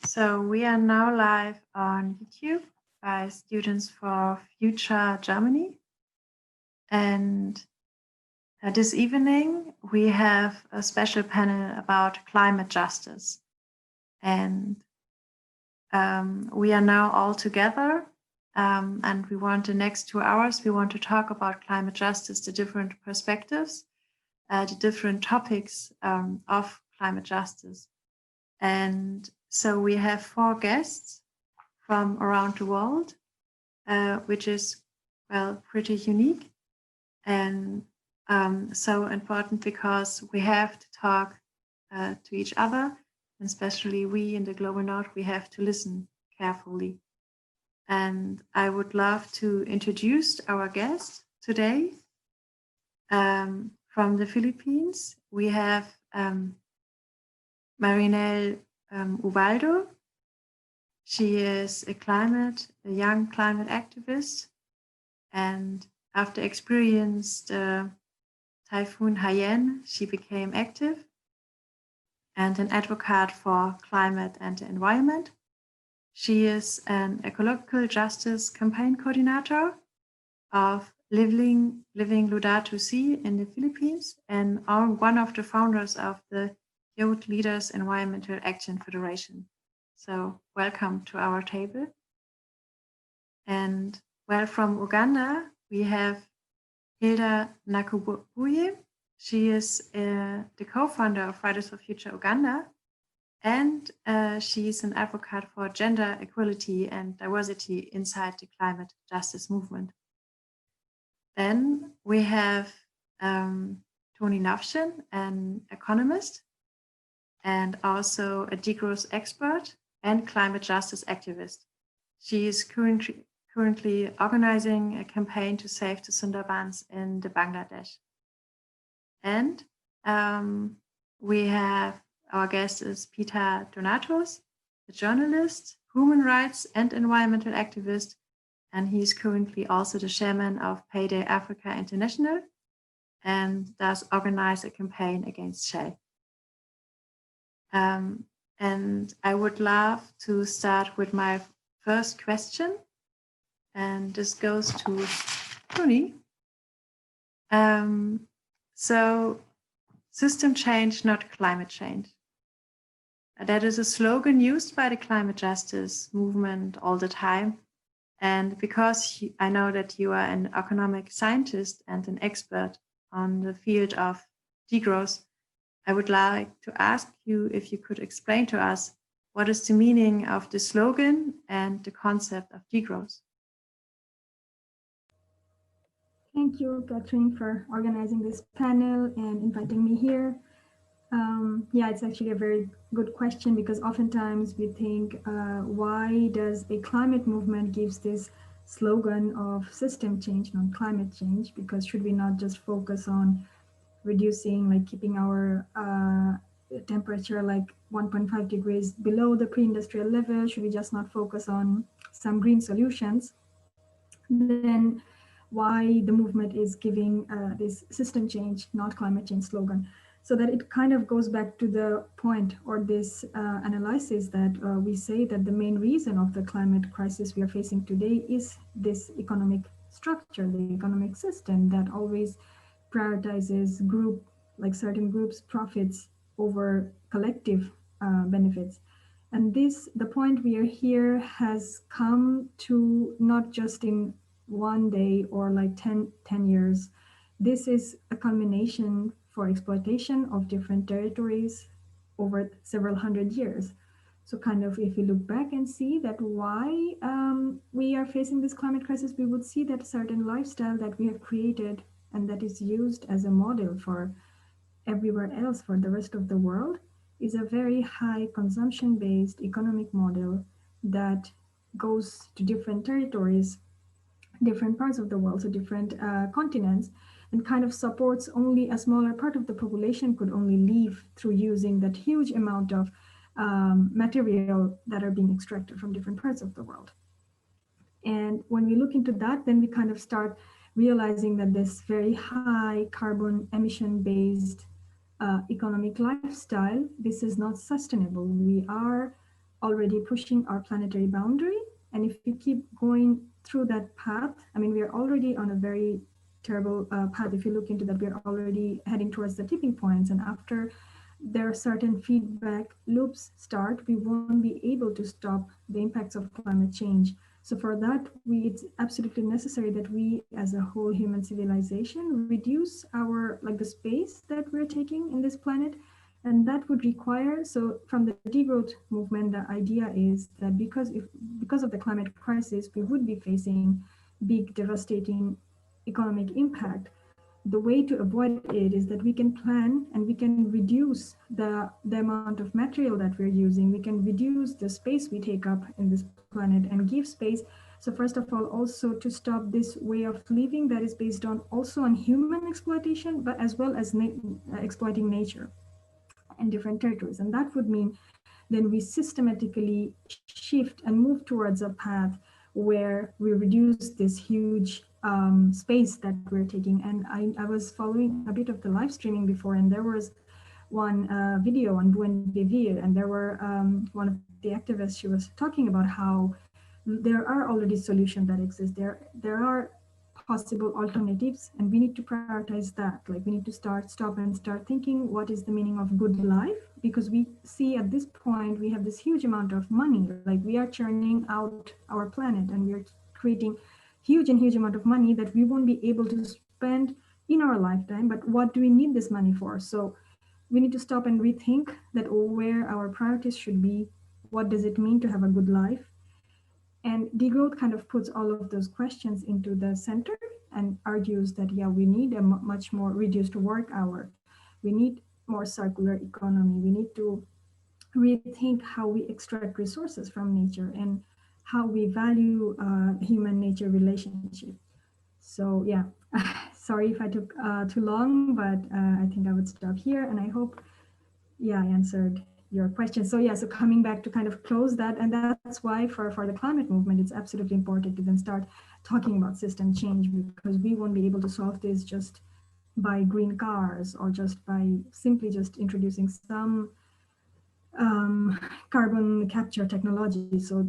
So we are now live on YouTube by Students for Future Germany. And this evening we have a special panel about climate justice. And we are now all together and we want the next 2 hours, we want to talk about climate justice, the different perspectives, the different topics of climate justice. And so we have 4 guests from around the world, which is, well, pretty unique and so important because we have to talk to each other, and especially we in the Global North, we have to listen carefully. And I would love to introduce our guest today. From the Philippines, we have Marinelle Ubaldo. She is a young climate activist, and after experienced Typhoon Haiyan, she became active and an advocate for climate and the environment. She is an ecological justice campaign coordinator of Living Laudato Si in the Philippines and one of the founders of the Youth Leaders Environmental Action Federation. So welcome to our table. And well, from Uganda, we have Hilda Nakubuye. She is the co-founder of Fridays for Future Uganda, and she is an advocate for gender equality and diversity inside the climate justice movement. Then we have Toni Nafshin, an economist and also a degrowth expert and climate justice activist. She is currently organizing a campaign to save the Sundarbans in Bangladesh. And we have our guest is Peter Donatos, a journalist, human rights and environmental activist, and he's currently also the chairman of Payday Africa International and does organize a campaign against Shell. And I would love to start with my first question, and this goes to Toni. So, system change, not climate change. That is a slogan used by the climate justice movement all the time. And because I know that you are an economic scientist and an expert on the field of degrowth, I would like to ask you if you could explain to us what is the meaning of the slogan and the concept of degrowth. Thank you, Catherine, for organizing this panel and inviting me here. Yeah, it's actually a very good question because oftentimes we think, why does a climate movement gives this slogan of system change, not climate change? Because should we not just focus on reducing, like keeping our temperature like 1.5 degrees below the pre-industrial level? Should we just not focus on some green solutions? Then why the movement is giving this system change, not climate change slogan? So that it kind of goes back to the point or this analysis that we say that the main reason of the climate crisis we are facing today is this economic structure, the economic system that always prioritizes certain groups' profits over collective benefits. And the point we are here has come to not just in one day or like 10 years. This is a culmination for exploitation of different territories over several hundred years. So kind of if we look back and see that why we are facing this climate crisis, we would see that certain lifestyle that we have created and that is used as a model for everywhere else for the rest of the world is a very high consumption-based economic model that goes to different territories, different parts of the world, so different continents, and kind of supports only a smaller part of the population could only live through using that huge amount of material that are being extracted from different parts of the world. And when we look into that, then we kind of start realizing that this very high carbon emission-based economic lifestyle, this is not sustainable. We are already pushing our planetary boundary. And if we keep going through that path, I mean, we are already on a very terrible path. If you look into that, we are already heading towards the tipping points. And after there are certain feedback loops start, we won't be able to stop the impacts of climate change. So for that, it's absolutely necessary that we as a whole human civilization reduce our, like the space that we're taking in this planet. And that would require, so from the degrowth movement, the idea is that because of the climate crisis, we would be facing big devastating economic impact. The way to avoid it is that we can plan and we can reduce the amount of material that we're using. We can reduce the space we take up in this planet and give space. So first of all, also to stop this way of living that is based on also on human exploitation, but as well as exploiting nature in different territories. And that would mean then we systematically shift and move towards a path where we reduce this huge space that we're taking. And I was following a bit of the live streaming before, and there was one video on Bouenville, and there were one of the activists, she was talking about how there are already solutions that exist. There are possible alternatives, and we need to prioritize that. Like we need to stop and start thinking, what is the meaning of good life? Because we see at this point we have this huge amount of money. Like we are churning out our planet, and we are creating huge amount of money that we won't be able to spend in our lifetime. But what do we need this money for? So we need to stop and rethink that, where our priorities should be. What does it mean to have a good life? And degrowth kind of puts all of those questions into the center and argues that, yeah, we need a much more reduced work hour. We need more circular economy. We need to rethink how we extract resources from nature and how we value human nature relationship. So yeah, sorry if I took too long, but I think I would stop here, and I hope, yeah, I answered your question. So yeah, so coming back to kind of close that, and that's why for the climate movement, it's absolutely important to then start talking about system change, because we won't be able to solve this just by green cars or just by simply just introducing some carbon capture technology. So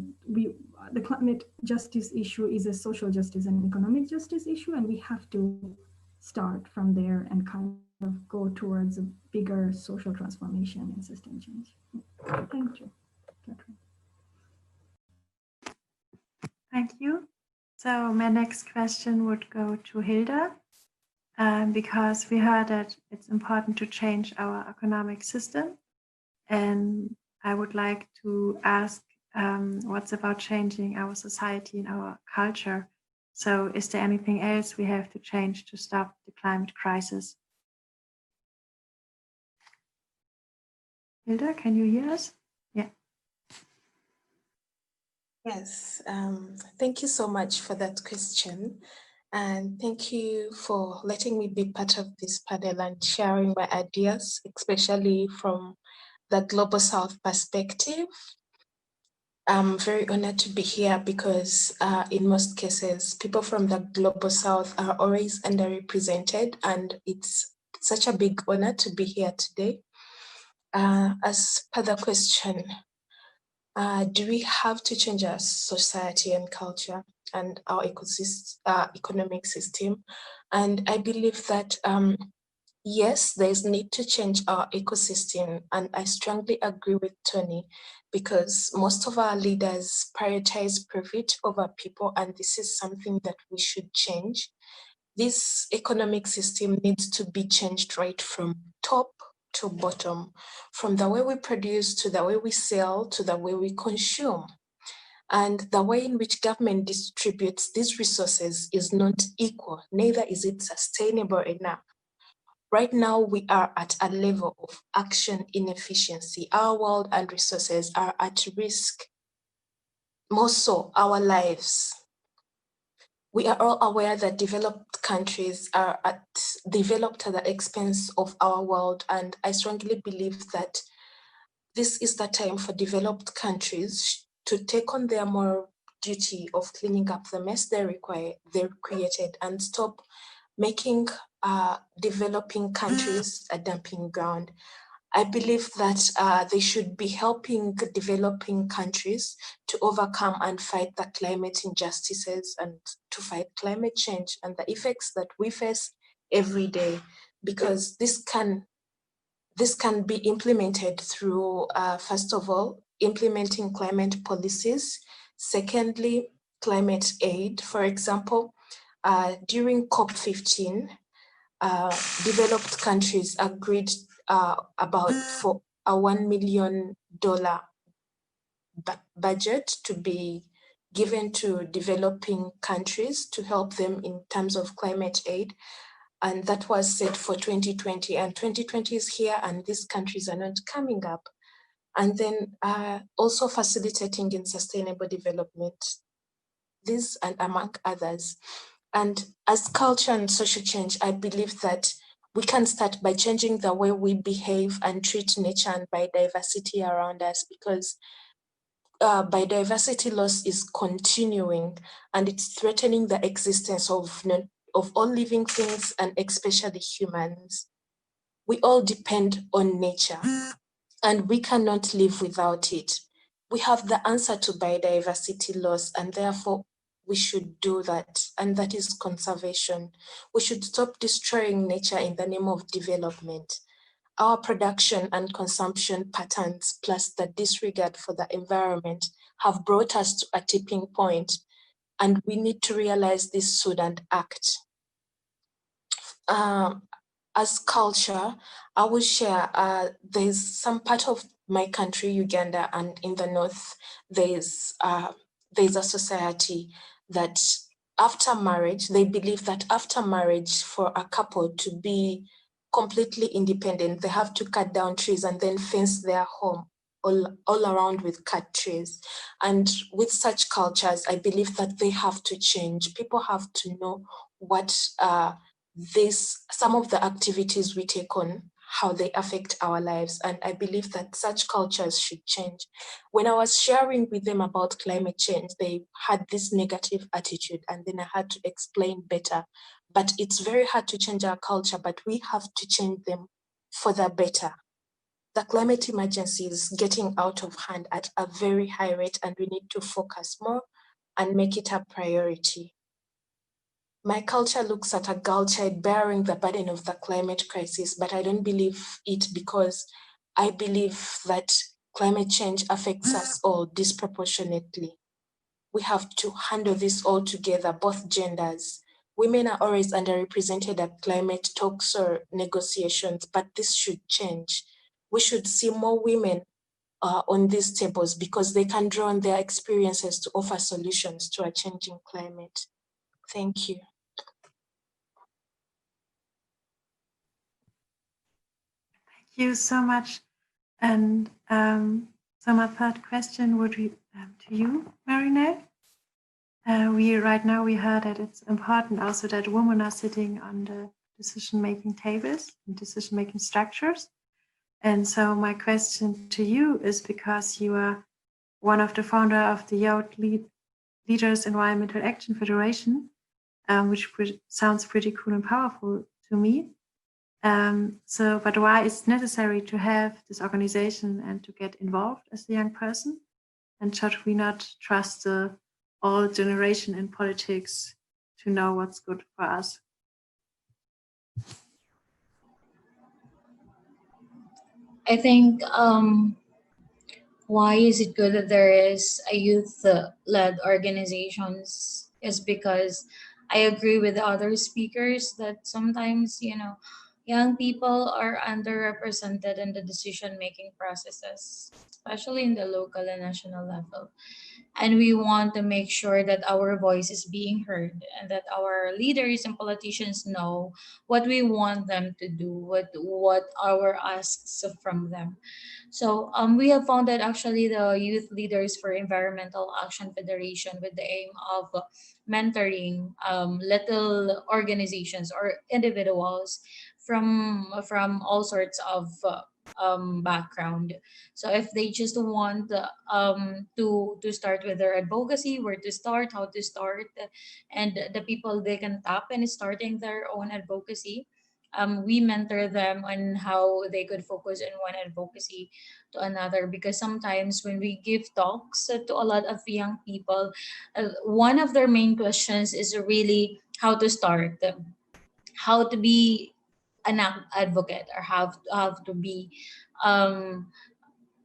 the climate justice issue is a social justice and economic justice issue, and we have to start from there and kind of go towards a bigger social transformation and system change. Thank you, Catherine. Thank you. So my next question would go to Hilda, because we heard that it's important to change our economic system. And I would like to ask, what's about changing our society and our culture? So is there anything else we have to change to stop the climate crisis? Hilda, can you hear us? Yeah. Yes, thank you so much for that question. And thank you for letting me be part of this panel and sharing my ideas, especially from the Global South perspective. I'm very honored to be here because in most cases, people from the Global South are always underrepresented, and it's such a big honor to be here today. As per the question, do we have to change our society and culture and our economic system? And I believe that yes, there's need to change our ecosystem, and I strongly agree with Tony, because most of our leaders prioritize profit over people, and this is something that we should change. This economic system needs to be changed right from top to bottom, from the way we produce to the way we sell to the way we consume. And the way in which government distributes these resources is not equal, neither is it sustainable enough. Right now, we are at a level of action inefficiency. Our world and resources are at risk, more so our lives. We are all aware that developed countries are developed at the expense of our world, and I strongly believe that this is the time for developed countries to take on their moral duty of cleaning up the mess they created, and stop making developing countries a dumping ground. I believe that they should be helping developing countries to overcome and fight the climate injustices and to fight climate change and the effects that we face every day, because this can be implemented through, first of all, implementing climate policies. Secondly, climate aid. For example, during COP15, developed countries agreed about for a $1 million budget to be given to developing countries to help them in terms of climate aid. And that was set for 2020, and 2020 is here and these countries are not coming up. And then also facilitating in sustainable development, this and among others. And as culture and social change, I believe that we can start by changing the way we behave and treat nature and biodiversity around us, because biodiversity loss is continuing and it's threatening the existence of all living things and especially humans. We all depend on nature and we cannot live without it. We have the answer to biodiversity loss, and therefore we should do that, and that is conservation. We should stop destroying nature in the name of development. Our production and consumption patterns, plus the disregard for the environment, have brought us to a tipping point, and we need to realize this soon and act. As culture, I will share, there's some part of my country, Uganda, and in the north, there's a society that after marriage, they believe that after marriage, for a couple to be completely independent, they have to cut down trees and then fence their home all around with cut trees. And with such cultures, I believe that they have to change. People have to know what some of the activities we take on, how they affect our lives. And I believe that such cultures should change. When I was sharing with them about climate change, they had this negative attitude, and then I had to explain better. But it's very hard to change our culture, but we have to change them for the better. The climate emergency is getting out of hand at a very high rate, and we need to focus more and make it a priority. My culture looks at a girl child bearing the burden of the climate crisis, but I don't believe it, because I believe that climate change affects us all disproportionately. We have to handle this all together, both genders. Women are always underrepresented at climate talks or negotiations, but this should change. We should see more women on these tables, because they can draw on their experiences to offer solutions to a changing climate. Thank you. Thank you so much. And so my third question would be to you, Marinette. Right now we heard that it's important also that women are sitting on the decision-making tables and decision-making structures. And so my question to you is, because you are one of the founder of the Youth Leaders Environmental Action Federation, which sounds pretty cool and powerful to me. But why it's necessary to have this organization and to get involved as a young person? And should we not trust the old generation in politics to know what's good for us? I think why is it good that there is a youth-led organizations is because I agree with the other speakers that sometimes, young people are underrepresented in the decision-making processes, especially in the local and national level. And we want to make sure that our voice is being heard and that our leaders and politicians know what we want them to do, what our asks from them. So we have founded actually the Youth Leaders for Environmental Action Federation with the aim of mentoring little organizations or individuals from all sorts of background. So if they just want to start with their advocacy, where to start, how to start, and the people they can tap in starting their own advocacy, we mentor them on how they could focus on one advocacy to another, because sometimes when we give talks to a lot of young people, one of their main questions is really how to start, how to be an advocate, or how to be um,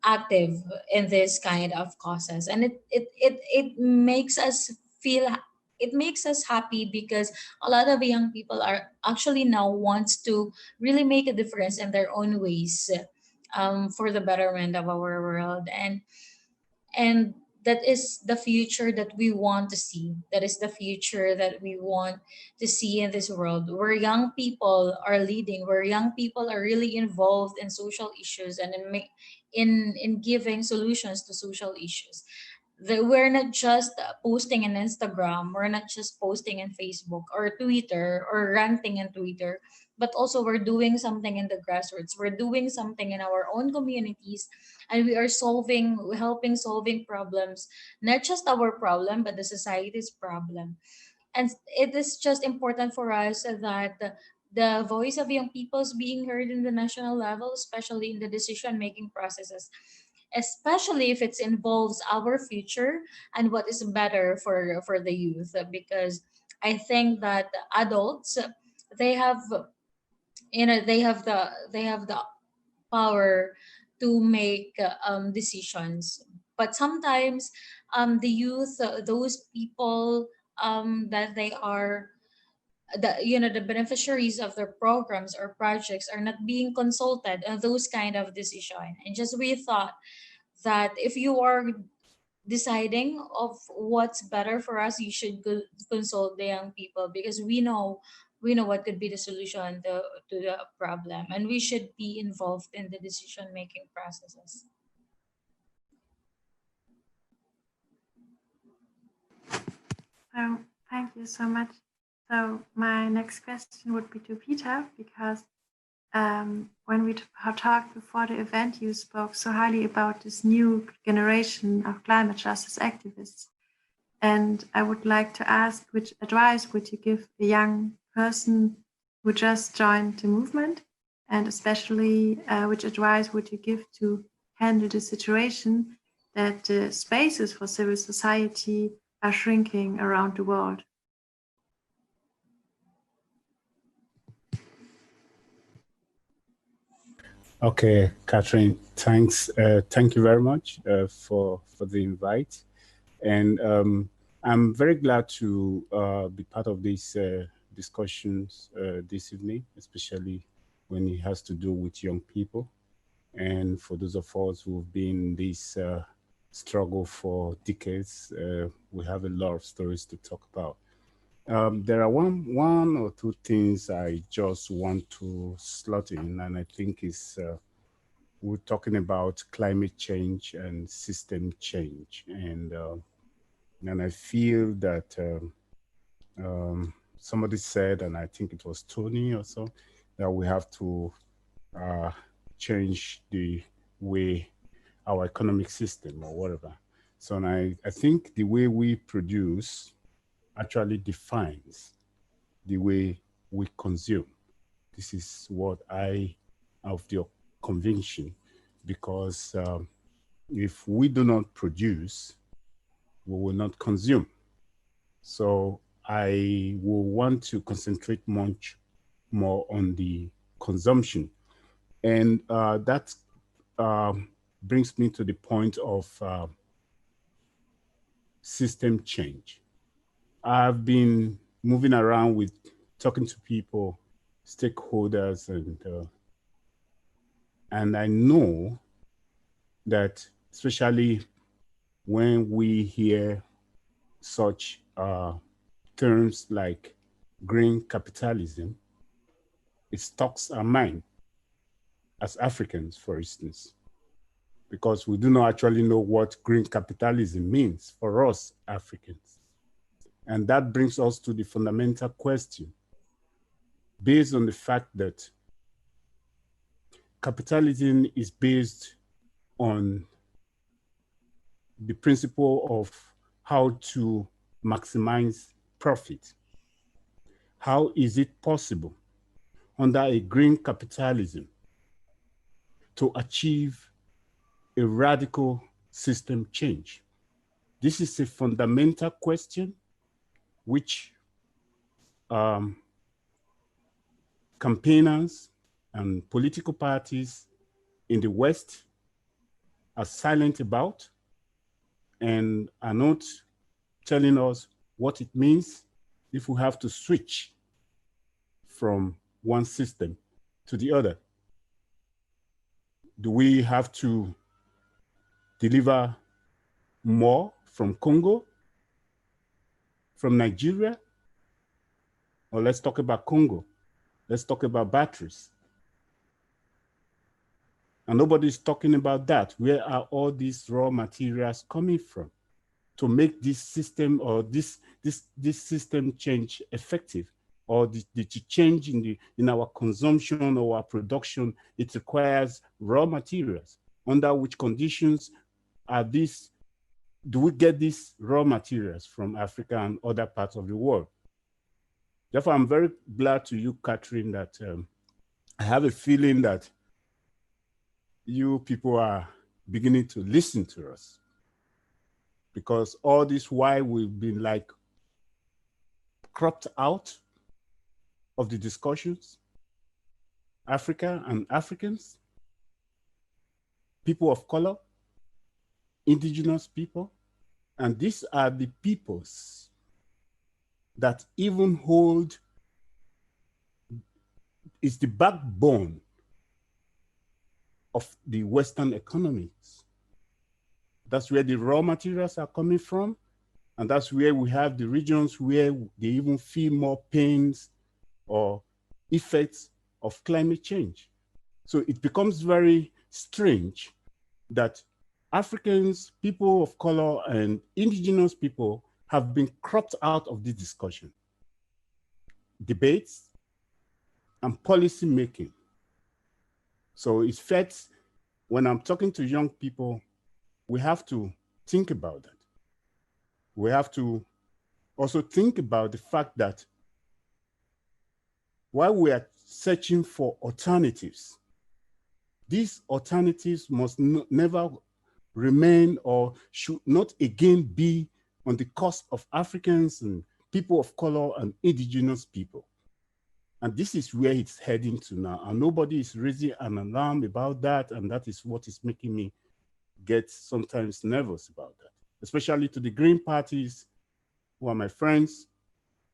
active in this kind of causes. And it makes us feel, it makes us happy, because a lot of young people are actually now wants to really make a difference in their own ways, for the betterment of our world. And that is the future that we want to see, that is the future that we want to see in this world, where young people are leading, where young people are really involved in social issues, and in giving solutions to social issues. That we're not just posting on Instagram, we're not just posting in Facebook or Twitter, or ranting in Twitter, but also we're doing something in the grassroots. We're doing something in our own communities, and we are helping solving problems, not just our problem, but the society's problem. And it is just important for us that the voice of young people is being heard in the national level, especially in the decision making processes, especially if it involves our future and what is better for the youth. Because I think that adults, they have, they have the power to make decisions, but sometimes the youth, those people that they are, the beneficiaries of their programs or projects, are not being consulted on those kind of decision. And just we thought that if you are deciding of what's better for us, you should consult the young people, because we know what could be the solution to the problem, and we should be involved in the decision making processes. So thank you so much. So my next question would be to Peter, because when we talked before the event, you spoke so highly about this new generation of climate justice activists. And I would like to ask, which advice would you give a young person who just joined the movement? And especially, which advice would you give to handle the situation that the spaces for civil society are shrinking around the world? Okay, Catherine, thanks. Thank you very much for the invite. And I'm very glad to be part of these discussions this evening, especially when it has to do with young people. And for those of us who've been in this struggle for decades, we have a lot of stories to talk about. There are one or two things I just want to slot in, and I think is we're talking about climate change and system change, and I feel that somebody said, and I think it was Tony or so, that we have to change the way our economic system or whatever. So I think the way we produce actually defines the way we consume. This is what I have the conviction, because if we do not produce, we will not consume. So I will want to concentrate much more on the consumption. And that brings me to the point of system change. I've been moving around with talking to people, stakeholders, and I know that especially when we hear such terms like green capitalism, it stocks our mind as Africans, for instance, because we do not actually know what green capitalism means for us Africans. And that brings us to the fundamental question, based on the fact that capitalism is based on the principle of how to maximize profit. How is it possible under a green capitalism to achieve a radical system change? This is a fundamental question which campaigners and political parties in the West are silent about and are not telling us what it means if we have to switch from one system to the other. Do we have to deliver more from Congo, from Nigeria? Or let's talk about Congo. Let's talk about batteries. And nobody's talking about that. Where are all these raw materials coming from to make this system or this system change effective, or the change in our consumption or our production? It requires raw materials. Under which conditions do we get these raw materials from Africa and other parts of the world? Therefore, I'm very glad to you, Catherine, that I have a feeling that you people are beginning to listen to us, because all this while we've been like cropped out of the discussions, Africa and Africans, people of color, indigenous people, and these are the peoples that even hold, is the backbone of the Western economies. That's where the raw materials are coming from, and that's where we have the regions where they even feel more pains or effects of climate change. So it becomes very strange that Africans, people of color, and indigenous people have been cropped out of this discussion, debates, and policy making. So it fits, when I'm talking to young people, we have to think about that. We have to also think about the fact that while we are searching for alternatives, these alternatives must never remain or should not again be on the cost of Africans and people of color and indigenous people. And this is where it's heading to now. And nobody is raising an alarm about that. And that is what is making me get sometimes nervous about that, especially to the Green parties, who are my friends,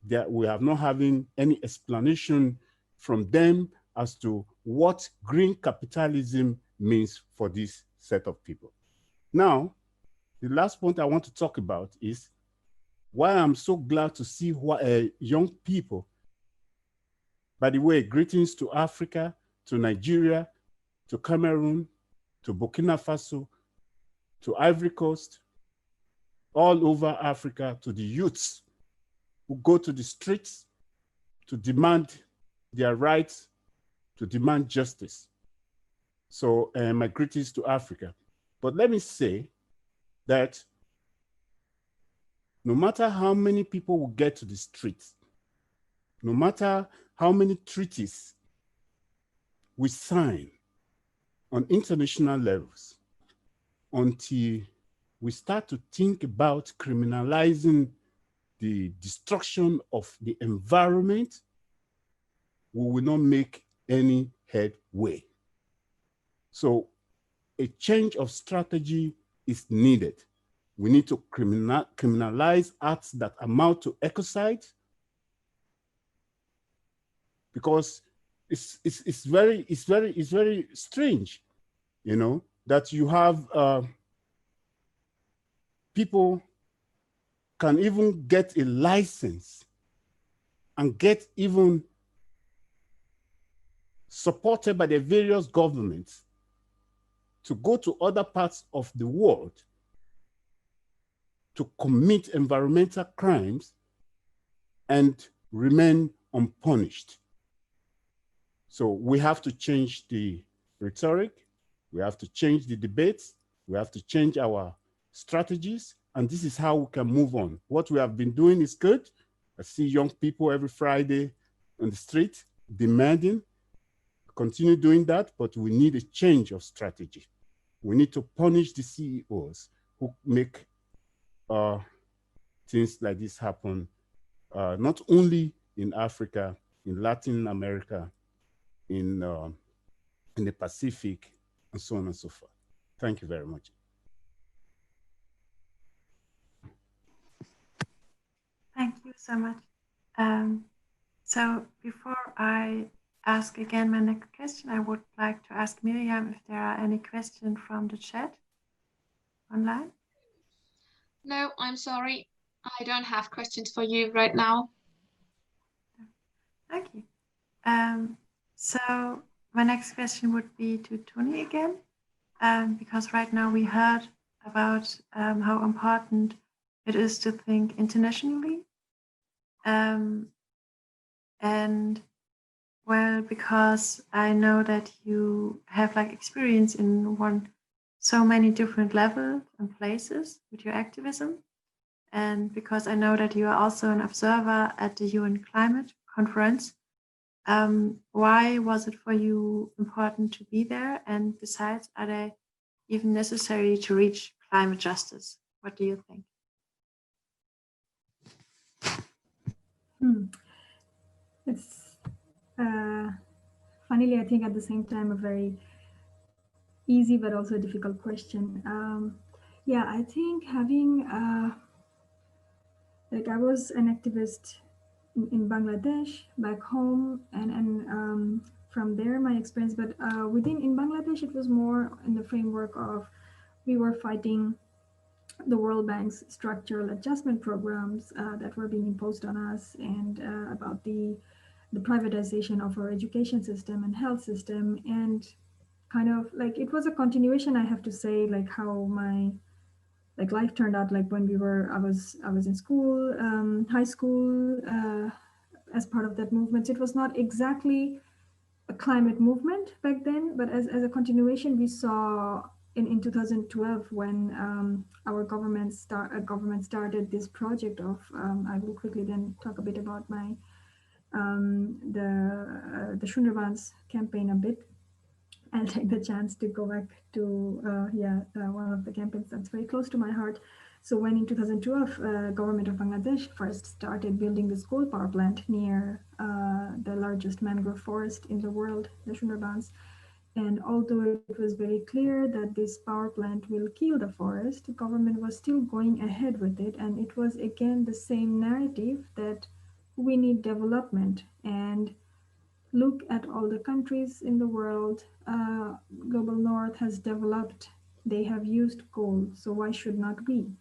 that we have not having any explanation from them as to what green capitalism means for this set of people. Now, the last point I want to talk about is why I'm so glad to see young people. By the way, greetings to Africa, to Nigeria, to Cameroon, to Burkina Faso, to Ivory Coast, all over Africa, to the youths who go to the streets to demand their rights, to demand justice. So my greetings to Africa. But let me say that no matter how many people will get to the streets, no matter how many treaties we sign on international levels, until we start to think about criminalizing the destruction of the environment, we will not make any headway. So a change of strategy is needed. We need to criminalize acts that amount to ecocide, because it's very strange, you know, that you have people can even get a license and get even supported by the various governments to go to other parts of the world to commit environmental crimes and remain unpunished. So we have to change the rhetoric, we have to change the debates, we have to change our strategies, and this is how we can move on. What we have been doing is good. I see young people every Friday on the street demanding, continue doing that, but we need a change of strategy. We need to punish the CEOs who make things like this happen, not only in Africa, in Latin America, in the Pacific, and so on and so forth. Thank you very much. Thank you so much. So before I ask again my next question, I would like to ask Miriam if there are any questions from the chat online. No, I'm sorry. I don't have questions for you right now. Thank you. So my next question would be to Tony again, because right now we heard about how important it is to think internationally. And well, because I know that you have like experience in so many different levels and places with your activism. And because I know that you are also an observer at the UN Climate Conference, why was it for you important to be there? And besides, are they even necessary to reach climate justice? What do you think? It's funnily, I think at the same time, a very easy but also a difficult question. Yeah, I think having, like I was an activist in Bangladesh, back home, and from there my experience, but in Bangladesh, it was more in the framework of, we were fighting the World Bank's structural adjustment programs that were being imposed on us, and about the privatization of our education system and health system, and kind of like it was a continuation, I have to say, like how my life turned out, like when I was in school, high school, as part of that movement. It was not exactly a climate movement back then, but as a continuation, we saw in 2012 when our government started this project of, I will quickly then talk a bit about my the Shundarbans campaign a bit. I'll take the chance to go back to one of the campaigns that's very close to my heart. So when in 2012, government of Bangladesh first started building this coal power plant near the largest mangrove forest in the world, the Shundarbans. And although it was very clear that this power plant will kill the forest, the government was still going ahead with it. And it was again the same narrative that we need development, and look at all the countries in the world. Global North has developed, they have used coal, so why should not we?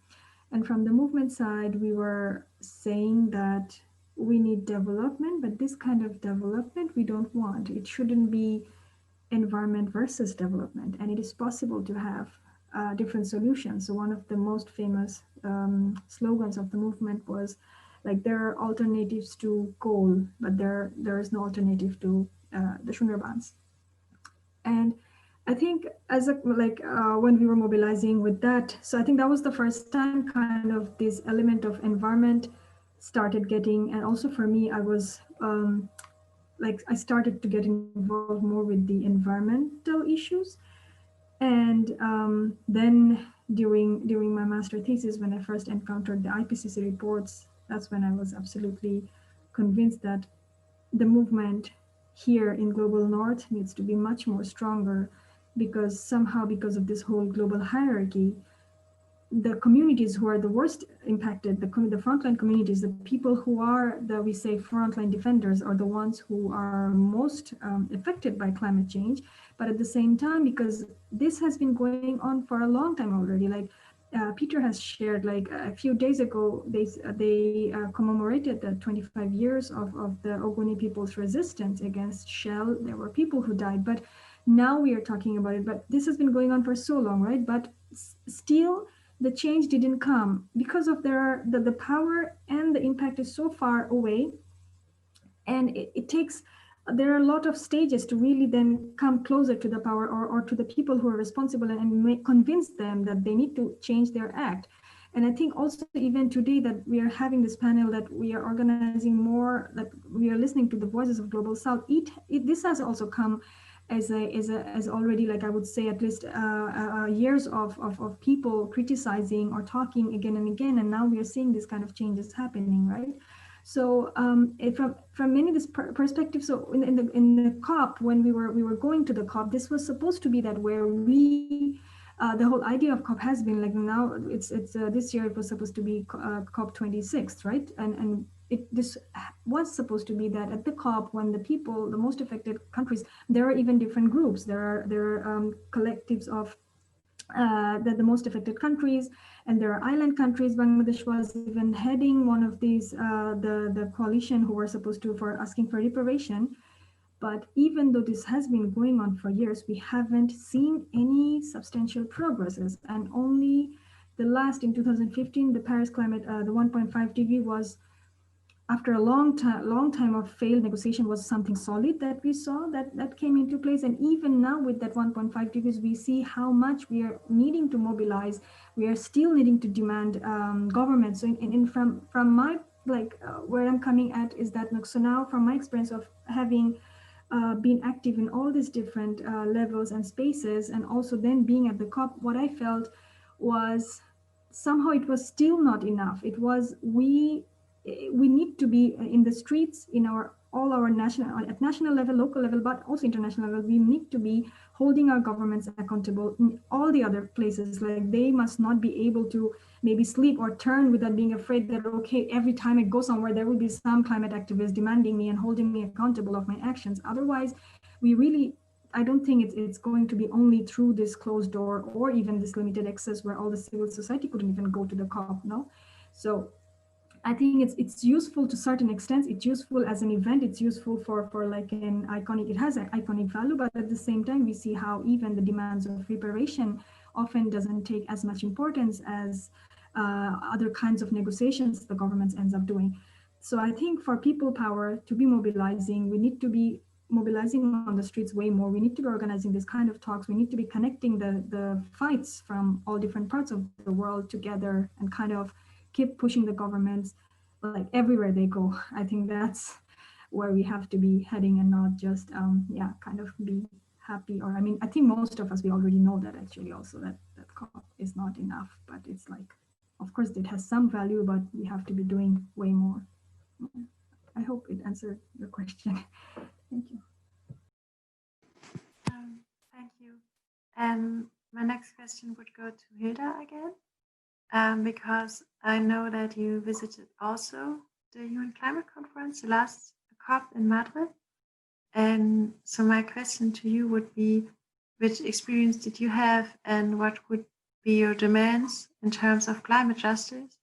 And from the movement side, we were saying that we need development, but this kind of development we don't want. It shouldn't be environment versus development, and it is possible to have different solutions. So one of the most famous slogans of the movement was like, there are alternatives to coal, but there is no alternative to the Shundarbans. And I think when we were mobilizing with that, so I think that was the first time kind of this element of environment started getting, and also for me, I was I started to get involved more with the environmental issues. And then during my master thesis, when I first encountered the IPCC reports, that's when I was absolutely convinced that the movement here in Global North needs to be much more stronger, because somehow, because of this whole global hierarchy, the communities who are the worst impacted, the frontline communities, the people who are we say frontline defenders, are the ones who are most affected by climate change. But at the same time, because this has been going on for a long time already, like Peter has shared, like a few days ago, they commemorated the 25 years of the Ogoni people's resistance against Shell. There were people who died, but now we are talking about it. But this has been going on for so long, right? But still, the change didn't come because of the power and the impact is so far away, and it takes, there are a lot of stages to really then come closer to the power or to the people who are responsible and convince them that they need to change their act. And I think also even today that we are having this panel, that we are organizing more, that we are listening to the voices of Global South, this has also come as already, like I would say, at least years of people criticizing or talking again and again, and now we are seeing this kind of changes happening, right? So from many this perspective, so in the COP, when we were going to the COP, this was supposed to be that where we the whole idea of COP has been like, now it's this year it was supposed to be COP 26, right? And this was supposed to be that at the COP, when the people, the most affected countries, there are even different groups. There are collectives of the most affected countries, and there are island countries. Bangladesh was even heading one of these, the coalition who were supposed to, for asking for reparation. But even though this has been going on for years, we haven't seen any substantial progresses. And only the last, in 2015, the Paris climate, the 1.5 degree was, after a long time of failed negotiation, was something solid that we saw that came into place. And even now with that 1.5 degrees, we see how much we are needing to mobilize. We are still needing to demand government. So from my, where I'm coming at is that, so now from my experience of having been active in all these different levels and spaces, and also then being at the COP, what I felt was somehow it was still not enough. It was, we need to be in the streets, in all our at national level, local level, but also international level. We need to be holding our governments accountable in all the other places. Like, they must not be able to maybe sleep or turn without being afraid that, okay, every time I go somewhere, there will be some climate activist demanding me and holding me accountable of my actions. Otherwise, I don't think it's going to be only through this closed door or even this limited access where all the civil society couldn't even go to the COP, no? So I think it's useful to certain extent. It's useful as an event. It's useful for like an iconic. It has an iconic value, but at the same time, we see how even the demands of reparation often doesn't take as much importance as other kinds of negotiations the government ends up doing. So I think for people power to be mobilizing, we need to be mobilizing on the streets way more. We need to be organizing this kind of talks. We need to be connecting the fights from all different parts of the world together and kind of keep pushing the governments like everywhere they go. I think that's where we have to be heading, and not just kind of be happy. Or I mean, I think most of us, we already know that actually also that COP is not enough, but it's like, of course it has some value, but we have to be doing way more. I hope it answered your question. Thank you. Thank you. My next question would go to Hilda again. Because I know that you visited also the UN Climate Conference, the last COP in Madrid. And so my question to you would be, which experience did you have, and what would be your demands in terms of climate justice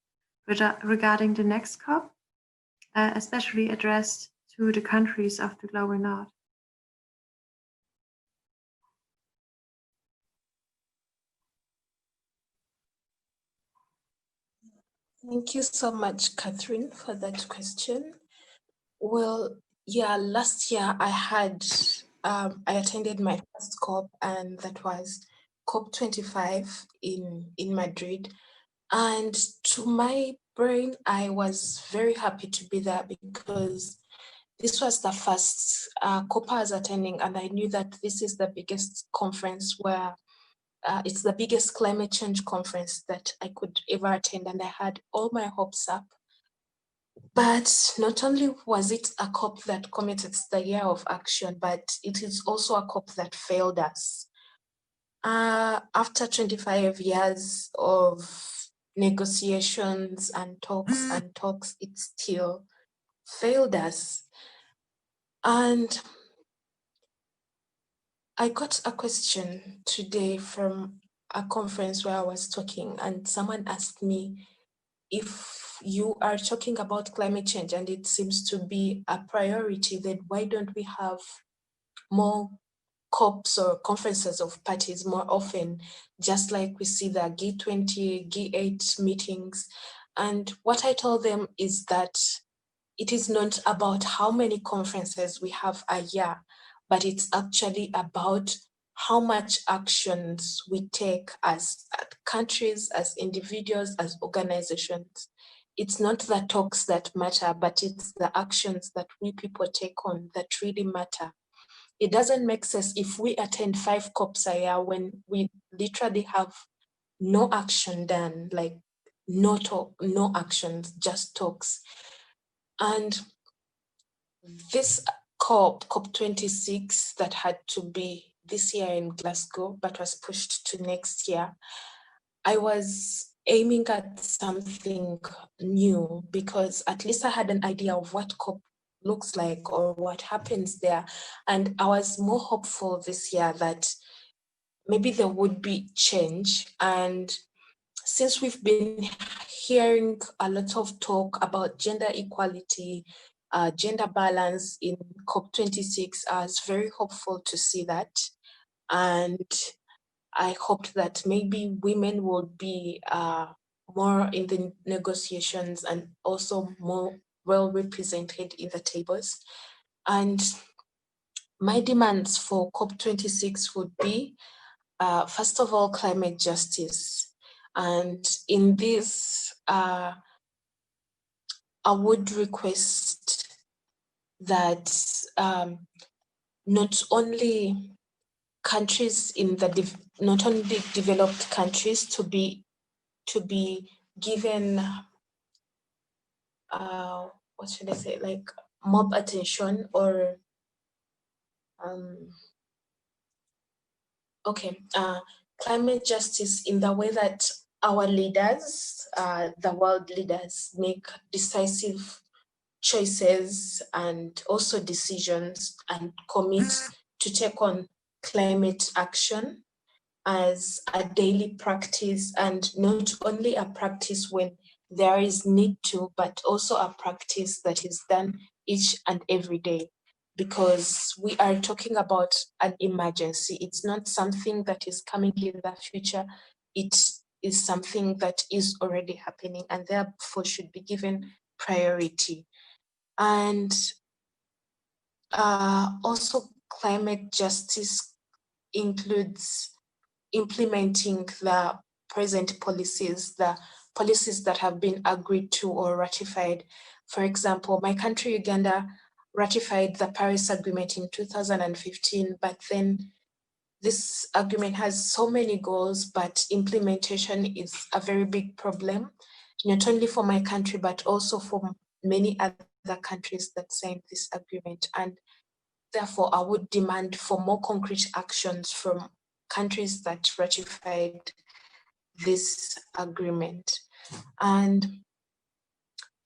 regarding the next COP, especially addressed to the countries of the Global North? Thank you so much, Catherine, for that question. Well, yeah, last year I attended my first COP, and that was COP 25 in Madrid. And to my brain, I was very happy to be there because this was the first COP I was attending, and I knew that this is the biggest conference where it's the biggest climate change conference that I could ever attend, and I had all my hopes up. But not only was it a COP that committed the year of action, but it is also a COP that failed us. After 25 years of negotiations and talks, it still failed us. And I got a question today from a conference where I was talking, and someone asked me, if you are talking about climate change and it seems to be a priority, then why don't we have more COPs or conferences of parties more often, just like we see the G20, G8 meetings? And what I told them is that it is not about how many conferences we have a year, but it's actually about how much actions we take as countries, as individuals, as organizations. It's not the talks that matter, but it's the actions that we people take on that really matter. It doesn't make sense if we attend 5 COPs a year when we literally have no action done, like no talk, no actions, just talks. And this COP26 that had to be this year in Glasgow, but was pushed to next year, I was aiming at something new because at least I had an idea of what COP looks like or what happens there. And I was more hopeful this year that maybe there would be change. And since we've been hearing a lot of talk about gender equality, gender balance in COP26, I was very hopeful to see that. And I hoped that maybe women would be more in the negotiations and also more well represented in the tables. And my demands for COP26 would be, first of all, climate justice. And in this, I would request that not only countries in the not only developed countries to be given what should I say, like mob attention or climate justice in the way that our leaders, the world leaders, make decisive choices and also decisions and commit to take on climate action as a daily practice, and not only a practice when there is need to, but also a practice that is done each and every day, because we are talking about an emergency. It's not something that is coming in the future. It is something that is already happening and therefore should be given priority. And also climate justice includes implementing the present policies, the policies that have been agreed to or ratified. For example, my country, Uganda, ratified the Paris Agreement in 2015, but then this agreement has so many goals, but implementation is a very big problem, not only for my country, but also for many other countries that signed this agreement. And therefore, I would demand for more concrete actions from countries that ratified this agreement. And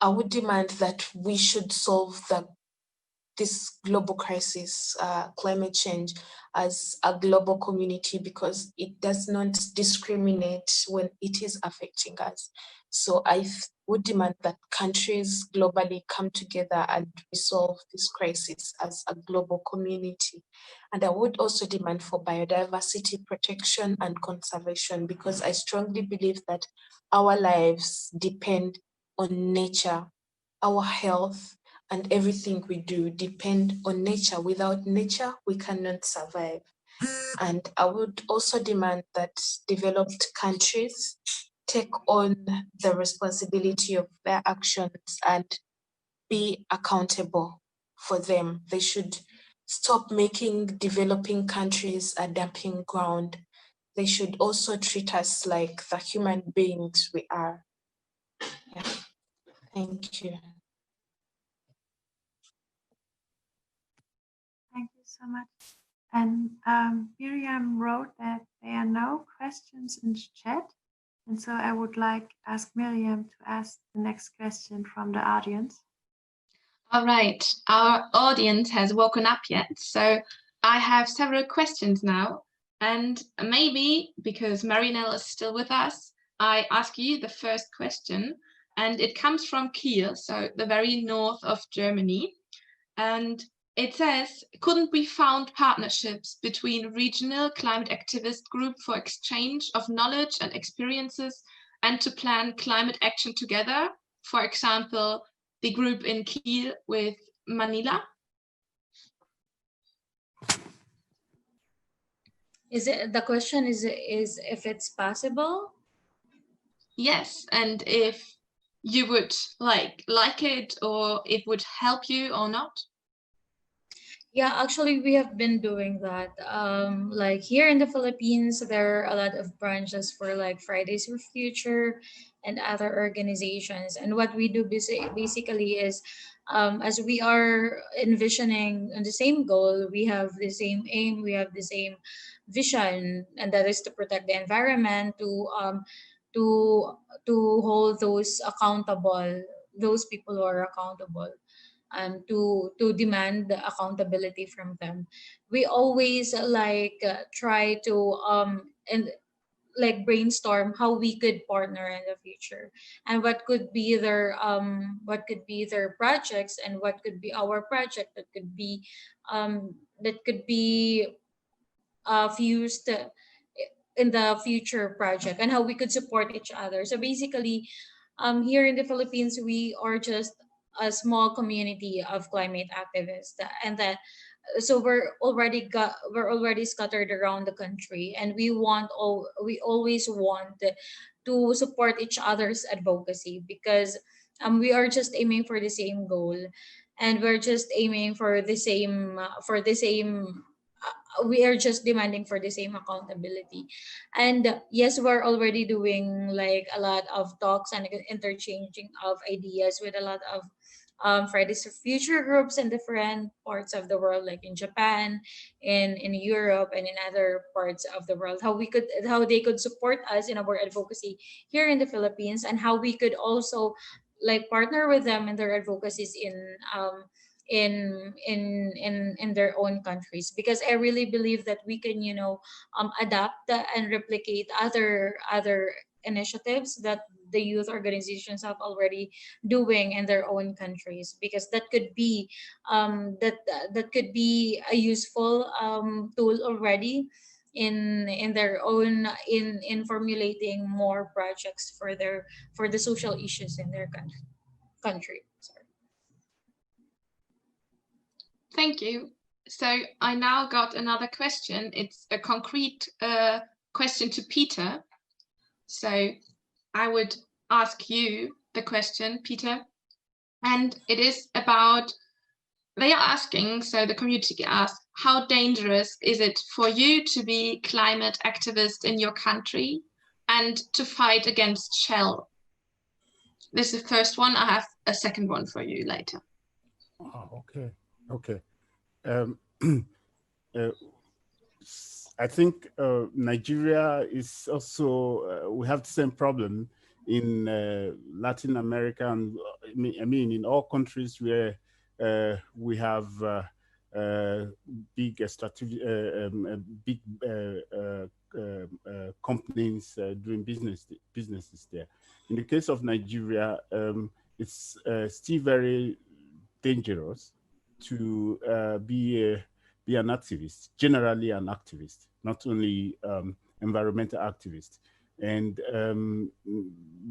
I would demand that we should solve this global crisis, climate change, as a global community, because it does not discriminate when it is affecting us. So I would demand that countries globally come together and resolve this crisis as a global community. And I would also demand for biodiversity protection and conservation, because I strongly believe that our lives depend on nature, our health, and everything we do depend on nature. Without nature, we cannot survive. And I would also demand that developed countries take on the responsibility of their actions and be accountable for them. They should stop making developing countries a dumping ground. They should also treat us like the human beings we are. Yeah. Thank you. Thank you so much. And Miriam wrote that there are no questions in the chat. And so I would like ask Miriam to ask the next question from the audience. All right, our audience has woken up yet. So I have several questions now. And maybe because Marinelle is still with us, I ask you the first question. And it comes from Kiel, so the very north of Germany. And it says, couldn't we found partnerships between regional climate activist group for exchange of knowledge and experiences and to plan climate action together? For example, the group in Kiel with Manila? Is it the question is if it's possible? Yes, and if you would like it, or it would help you or not. Yeah, actually, we have been doing that. Like here in the Philippines, there are a lot of branches for like Fridays for Future and other organizations. And what we do basically is, as we are envisioning the same goal, we have the same aim, we have the same vision, and that is to protect the environment, to hold those accountable, those people who are accountable, to demand the accountability from them. We always try to and like brainstorm how we could partner in the future, and what could be their projects, and what could be our project that could be fused in the future project, and how we could support each other. So basically, here in the Philippines, we are just a small community of climate activists, and that so we're already scattered around the country, and we always want to support each other's advocacy, because we are just aiming for the same goal, and we're just aiming for the same we are just demanding for the same accountability. And yes, we're already doing like a lot of talks and interchanging of ideas with a lot of Fridays for Future groups in different parts of the world, like in Japan, in Europe, and in other parts of the world. How they could support us in our advocacy here in the Philippines, and how we could also like partner with them in their advocacies in their own countries, because I really believe that we can adapt and replicate other initiatives that the youth organizations have already doing in their own countries, because that could be that could be a useful tool already in their own in formulating more projects for the social issues in their country. Sorry. Thank you. So I now got another question. It's a concrete question to Peter. So I would ask you the question, Peter, and it is about, they are asking, so the community asks, how dangerous is it for you to be climate activist in your country and to fight against Shell? This is the first one. I have a second one for you later. Oh, okay. I think Nigeria is also, we have the same problem in Latin America, and I mean in all countries where we have big companies doing businesses there. In the case of Nigeria, it's still very dangerous to be an activist, generally an activist, not only environmental activist. And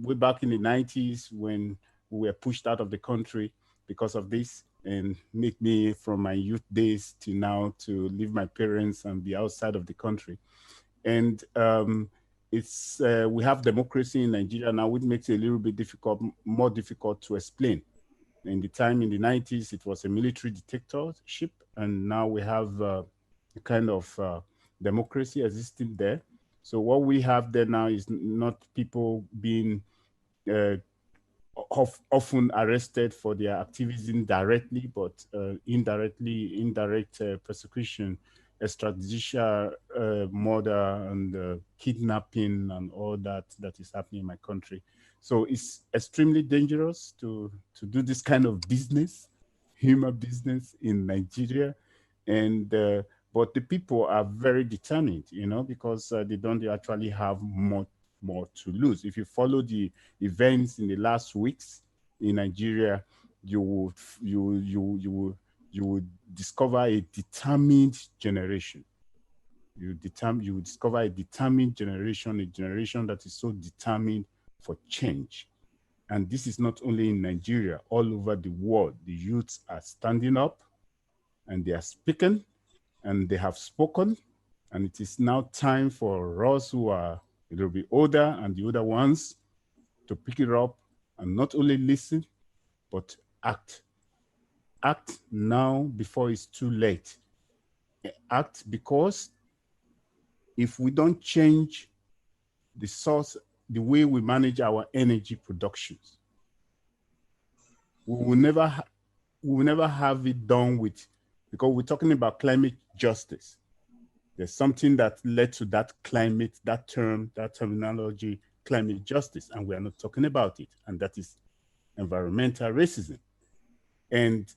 way back in the 90s, when we were pushed out of the country because of this, and make me from my youth days to now to leave my parents and be outside of the country. And it's we have democracy in Nigeria now, which makes it a little bit more difficult to explain. In the time in the 90s, it was a military dictatorship, and now we have a kind of democracy existing there. So what we have there now is not people being often arrested for their activism directly, but indirect persecution, extrajudicial murder, and kidnapping, and all that is happening in my country. So it's extremely dangerous to do this kind of business, human business in Nigeria. And but the people are very determined, because they don't actually have more to lose. If you follow the events in the last weeks in Nigeria, you would discover a determined generation. You would discover a determined generation, a generation that is so determined for change. And this is not only in Nigeria, all over the world. The youths are standing up, and they are speaking, and they have spoken, And it is now time for us who are a little bit older and the older ones to pick it up and not only listen, but act. Act now before it's too late. Act because if we don't change the source, the way we manage our energy productions, we will never have it done with, because we're talking about climate justice. There's something that led to that climate, that terminology, climate justice, and we are not talking about it, and that is environmental racism. And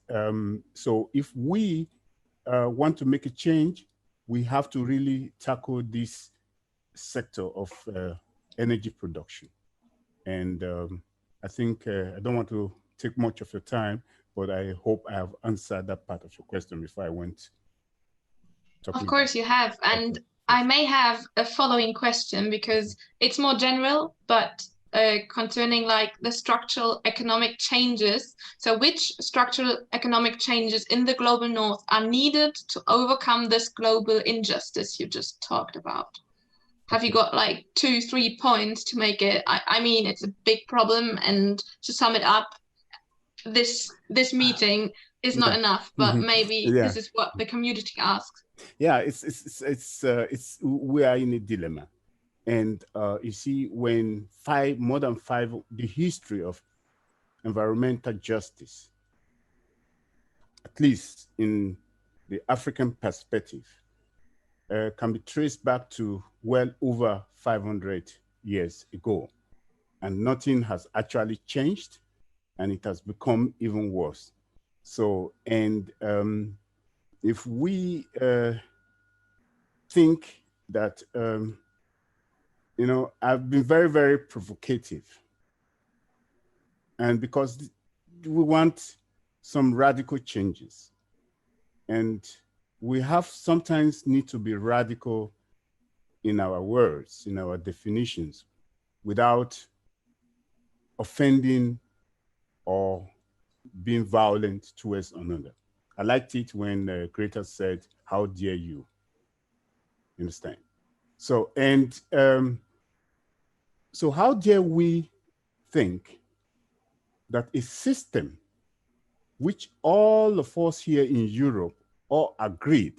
so if we want to make a change, we have to really tackle this sector of energy production. And I think I don't want to take much of your time, but I hope I have answered that part of your question before I went. Of course you have. And I may have a following question because it's more general, but concerning like the structural economic changes. So which structural economic changes in the global north are needed to overcome this global injustice you just talked about? Have you got like 2-3 points to make it? I mean, it's a big problem, and to sum it up, this meeting is not enough, but maybe this is what the community asks. Yeah, it's we are in a dilemma. And you see, when the history of environmental justice, at least in the African perspective, can be traced back to well over 500 years ago. And nothing has actually changed, and it has become even worse. So, and if we think that, you know, I've been very, very provocative. And because we want some radical changes, and we have sometimes need to be radical in our words, in our definitions, without offending or being violent towards another. I liked it when Greta said, "How dare you?" Understand? So, and so how dare we think that a system which all of us here in Europe all agreed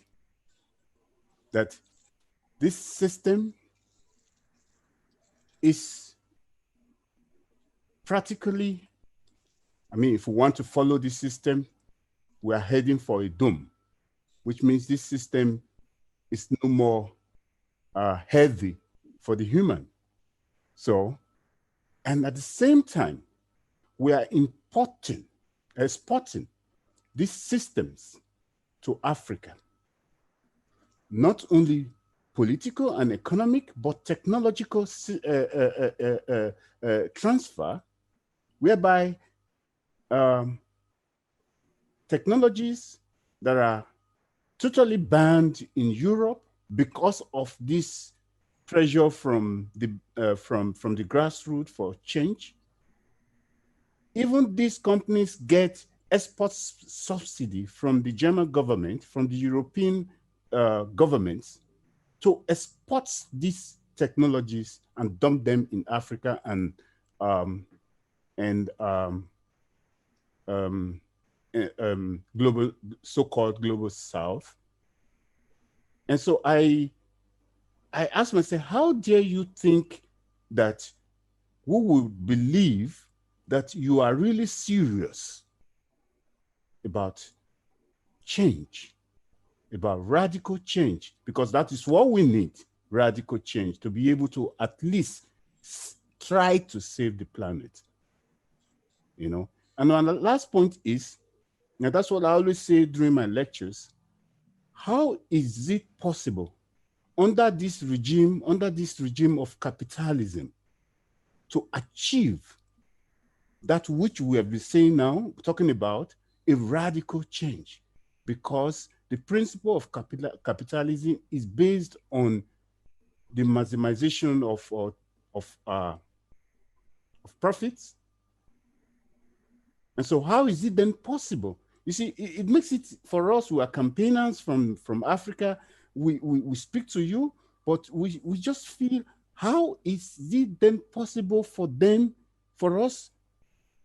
that this system is practically, I mean, if we want to follow this system, we are heading for a doom, which means this system is no more healthy for the human. So, and at the same time, we are exporting these systems to Africa, not only political and economic, but technological transfer, whereby technologies that are totally banned in Europe because of this pressure from the grassroots for change. Even these companies get export subsidy from the German government, from the European governments, to export these technologies and dump them in Africa and global, so-called global South. And so I asked myself, how dare you think that we will believe that you are really serious about change, about radical change, because that is what we need, radical change, to be able to at least try to save the planet, you know? And on the last point is, and that's what I always say during my lectures, how is it possible under this regime of capitalism to achieve that which we have been saying now, talking about a radical change? Because the principle of capitalism is based on the maximization of profits. And so how is it then possible? You see, it makes it, for us who are campaigners from Africa, we speak to you, but we just feel, how is it then possible for us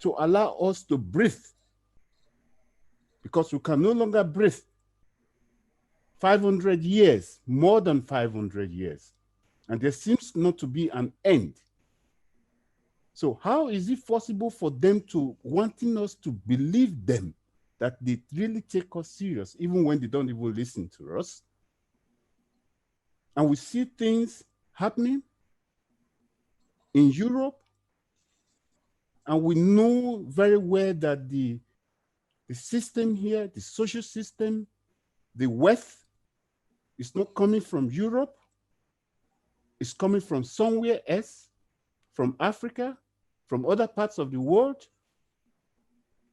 to allow us to breathe? Because we can no longer breathe. 500 years, more than 500 years. And there seems not to be an end. So how is it possible for them to wanting us to believe them that they really take us serious, even when they don't even listen to us? And we see things happening in Europe, and we know very well that the system here, the social system, the wealth is not coming from Europe. It's coming from somewhere else, from Africa, from other parts of the world.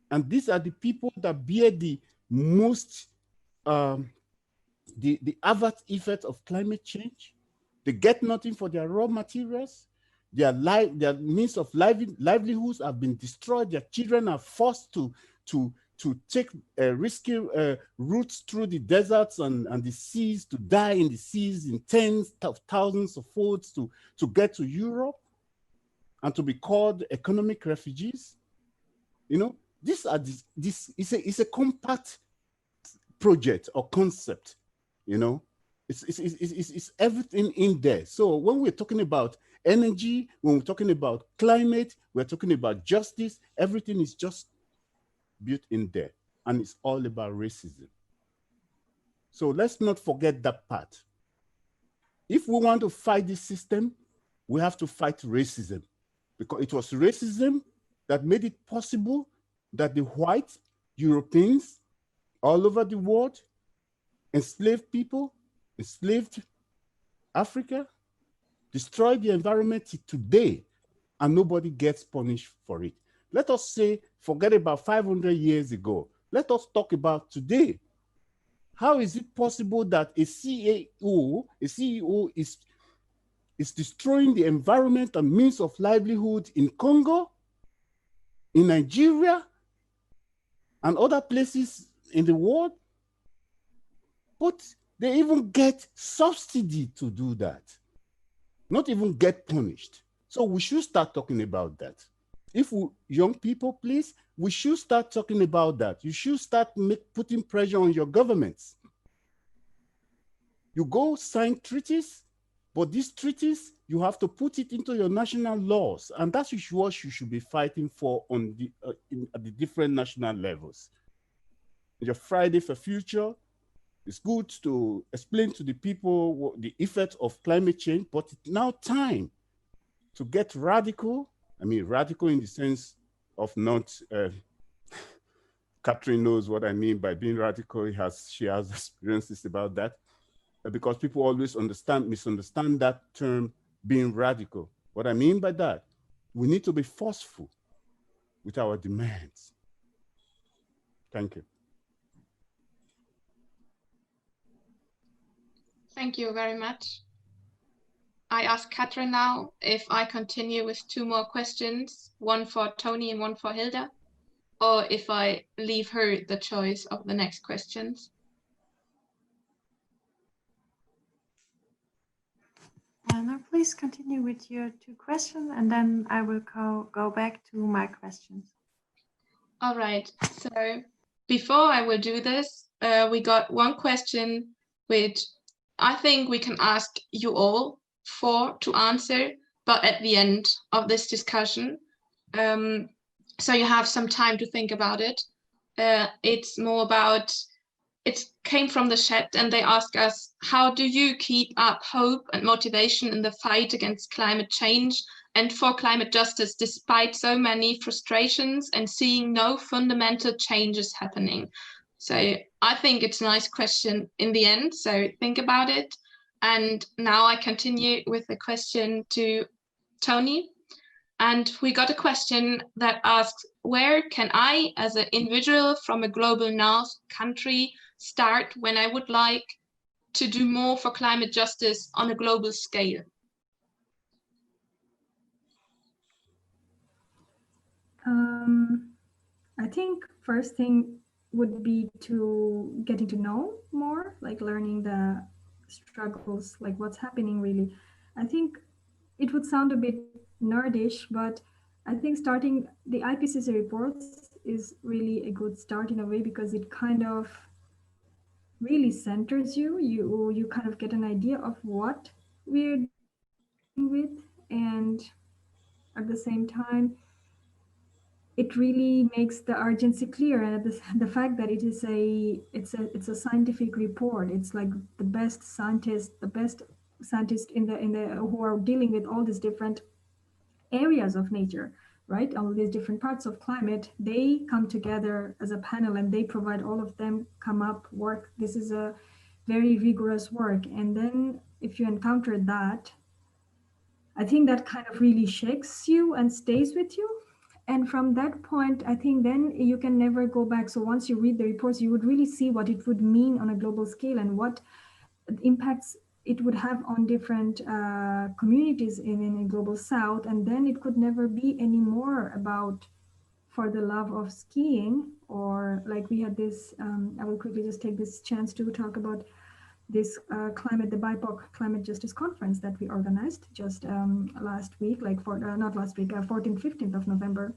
And these are the people that bear the most, the adverse effect of climate change. They get nothing for their raw materials. Their means of livelihoods have been destroyed. Their children are forced to take risky routes through the deserts and the seas, to die in the seas in tens of thousands of folds to get to Europe and to be called economic refugees. You know, this is a compact project or concept. You know, it's everything in there. So when we're talking about energy, when we're talking about climate, we're talking about justice, everything is just built in there, and it's all about racism. So let's not forget that part. If we want to fight this system, we have to fight racism, because it was racism that made it possible that the white Europeans all over the world enslaved people, enslaved Africa, destroyed the environment today, and nobody gets punished for it. Let us say, forget about 500 years ago. Let us talk about today. How is it possible that a CEO is destroying the environment and means of livelihood in Congo, in Nigeria, and other places in the world? But they even get subsidy to do that, not even get punished. So we should start talking about that. If young people, please, we should start talking about that. You should start putting pressure on your governments. You go sign treaties, but these treaties, you have to put it into your national laws. And that's what you should be fighting for on at the different national levels. Your Friday for Future, it's good to explain to the people the effect of climate change, but it's now time to get radical. I mean, radical in the sense of not, Catherine knows what I mean by being radical. She has experiences about that, because people always misunderstand that term, being radical. What I mean by that, we need to be forceful with our demands. Thank you. Thank you very much. I ask Catherine now if I continue with 2 more questions, one for Tony and one for Hilda, or if I leave her the choice of the next questions. No, please continue with your 2 questions, and then I will go back to my questions. All right, so before I will do this, we got one question which I think we can ask you all to answer, but at the end of this discussion, so you have some time to think about it. It's more about, it came from the chat, and they ask us, how do you keep up hope and motivation in the fight against climate change and for climate justice, despite so many frustrations and seeing no fundamental changes happening? So I think it's a nice question in the end, so think about it. And now I continue with the question to Tony. And we got a question that asks, where can I, as an individual from a global north country, start when I would like to do more for climate justice on a global scale? I think first thing would be to getting to know more, like learning the struggles, like what's happening really. I think it would sound a bit nerdish, but I think starting the IPCC reports is really a good start in a way, because it kind of really centers you. You kind of get an idea of what we're dealing with, and at the same time, it really makes the urgency clear, and the fact that it's a scientific report. It's like the best scientists in the who are dealing with all these different areas of nature, right? All these different parts of climate, they come together as a panel, and they provide, all of them come up, work. This is a very rigorous work. And then if you encounter that, I think that kind of really shakes you and stays with you. And from that point, I think then you can never go back. So once you read the reports, you would really see what it would mean on a global scale, and what impacts it would have on different communities in a global south. And then it could never be anymore about for the love of skiing, or like we had this, I will quickly just take this chance to talk about this the BIPOC Climate Justice Conference that we organized just last week, not last week, 14th, 15th of November.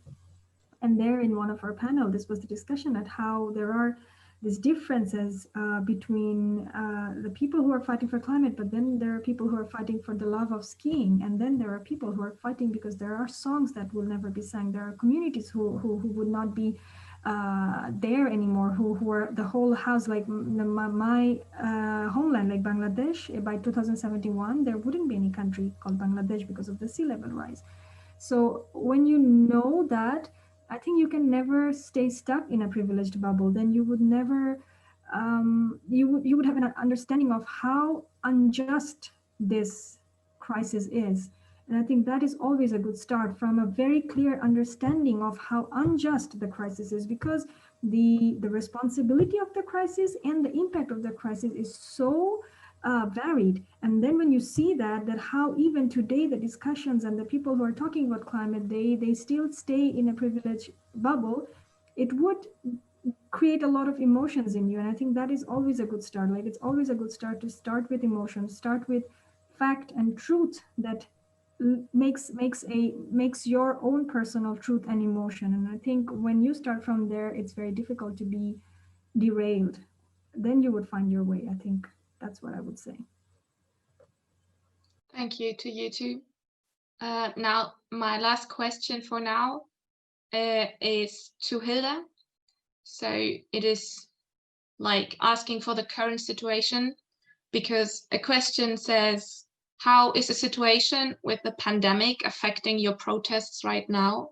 And there in one of our panel, this was the discussion at how there are these differences between the people who are fighting for climate, but then there are people who are fighting for the love of skiing. And then there are people who are fighting because there are songs that will never be sung. There are communities who would not be there anymore, who are the whole house, like my homeland, like Bangladesh, by 2071, there wouldn't be any country called Bangladesh because of the sea level rise. So when you know that, I think you can never stay stuck in a privileged bubble. Then you would never, you would have an understanding of how unjust this crisis is. And I think that is always a good start, from a very clear understanding of how unjust the crisis is, because the responsibility of the crisis and the impact of the crisis is so varied. And then when you see that how even today the discussions and the people who are talking about climate, they still stay in a privileged bubble, it would create a lot of emotions in you. And I think that is always a good start. Like, it's always a good start to start with emotion, start with fact and truth that makes your own personal truth and emotion. And I think when you start from there, it's very difficult to be derailed. Then you would find your way. I think that's what I would say. Thank you to you too. Now, my last question for now is to Hilda. So it is like asking for the current situation, because a question says, how is the situation with the pandemic affecting your protests right now?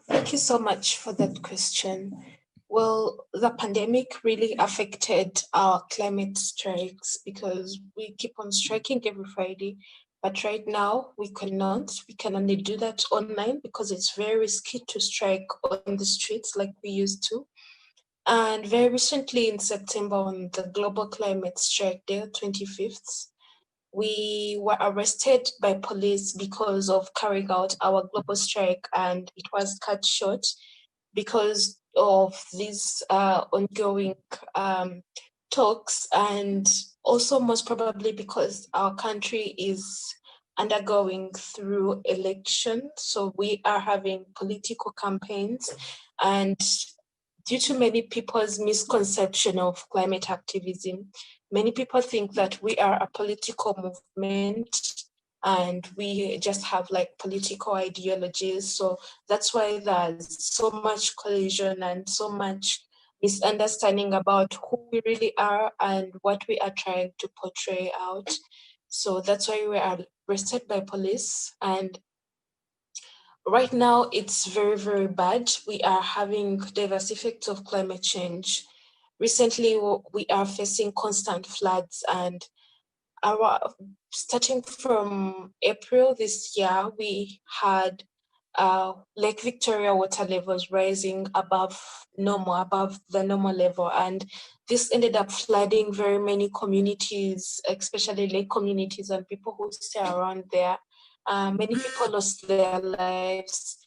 Thank you so much for that question. Well, the pandemic really affected our climate strikes because we keep on striking every Friday. But right now, we cannot. We can only do that online because it's very risky to strike on the streets like we used to. And very recently in September, on the Global Climate Strike Day, 25th, we were arrested by police because of carrying out our global strike, and it was cut short because of these ongoing talks, and also most probably because our country is undergoing through election. So we are having political campaigns, and due to many people's misconception of climate activism, many people think that we are a political movement and we just have like political ideologies. So that's why there's so much collision and so much misunderstanding about who we really are and what we are trying to portray out. So that's why we are arrested by police. And right now, it's very, very bad. We are having diverse effects of climate change. Recently, we are facing constant floods, and starting from April this year, we had Lake Victoria water levels rising above the normal level. And this ended up flooding very many communities, especially lake communities and people who stay around there. Many people lost their lives.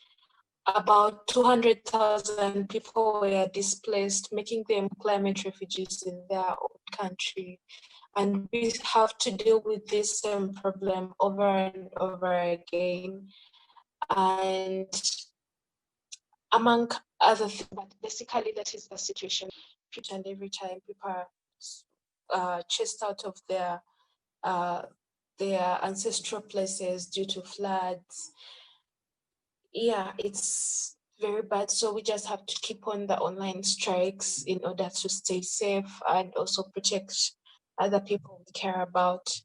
about 200,000 people were displaced, making them climate refugees in their own country. And we have to deal with this same problem over and over again. And among other things, but basically that is the situation. And every time people are chased out of their ancestral places due to floods. Yeah, it's very bad. So we just have to keep on the online strikes in order to stay safe and also protect other people we care about.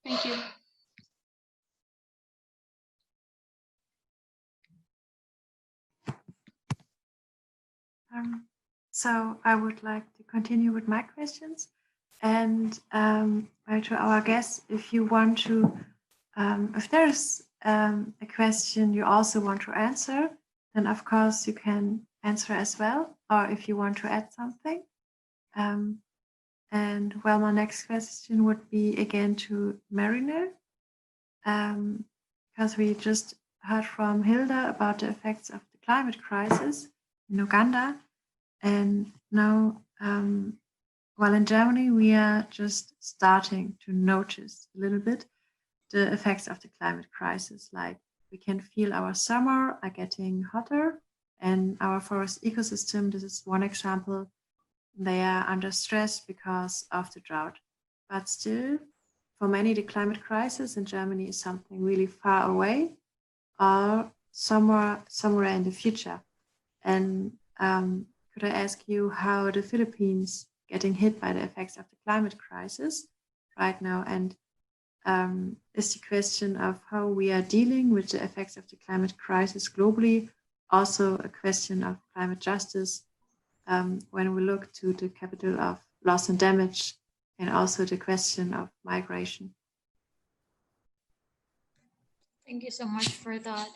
Thank you. So I would like to continue with my questions. And to our guests, if you want to, if there's a question you also want to answer, then of course you can answer as well, or if you want to add something. And well, my next question would be again to Marina, because we just heard from Hilda about the effects of the climate crisis in Uganda. And now, well, in Germany, we are just starting to notice a little bit the effects of the climate crisis. Like we can feel our summer are getting hotter, and our forest ecosystem, this is one example, they are under stress because of the drought. But still, for many, the climate crisis in Germany is something really far away or somewhere in the future. And could I ask you how the Philippines getting hit by the effects of the climate crisis right now? And is the question of how we are dealing with the effects of the climate crisis globally also a question of climate justice when we look to the capital of loss and damage, and also the question of migration? Thank you so much for that.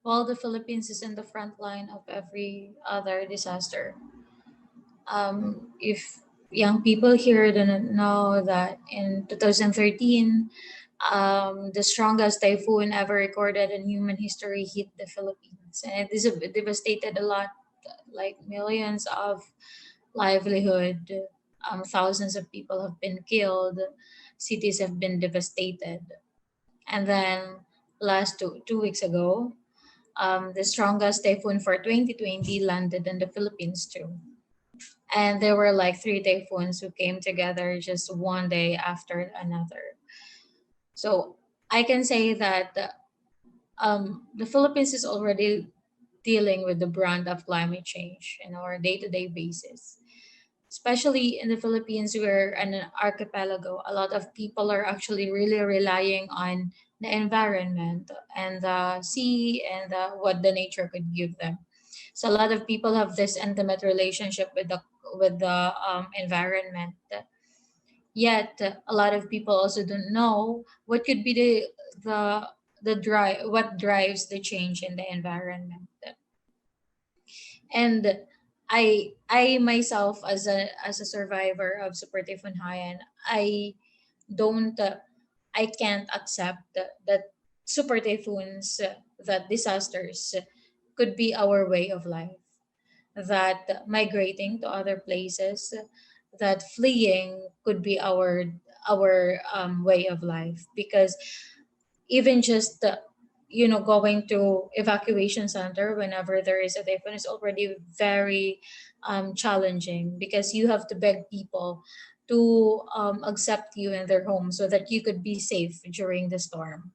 Well, the Philippines is in the front line of every other disaster. If young people here don't know that in 2013, the strongest typhoon ever recorded in human history hit the Philippines, and it devastated a lot, like millions of livelihood. Thousands of people have been killed, cities have been devastated. And then last two weeks ago, the strongest typhoon for 2020 landed in the Philippines too. And there were like 3 typhoons who came together just one day after another. So I can say that the Philippines is already dealing with the brunt of climate change in our day-to-day basis. Especially in the Philippines, we're an archipelago. A lot of people are actually really relying on the environment and the sea and what the nature could give them. So a lot of people have this intimate relationship with the environment. Yet a lot of people also don't know what could be the drive, what drives the change in the environment. And I myself as a survivor of Super Typhoon Haiyan, don't I can't accept that super typhoons, that disasters could be our way of life, that migrating to other places, that fleeing could be our way of life. Because even just going to evacuation center whenever there is a typhoon is already very challenging, because you have to beg people to accept you in their home so that you could be safe during the storm.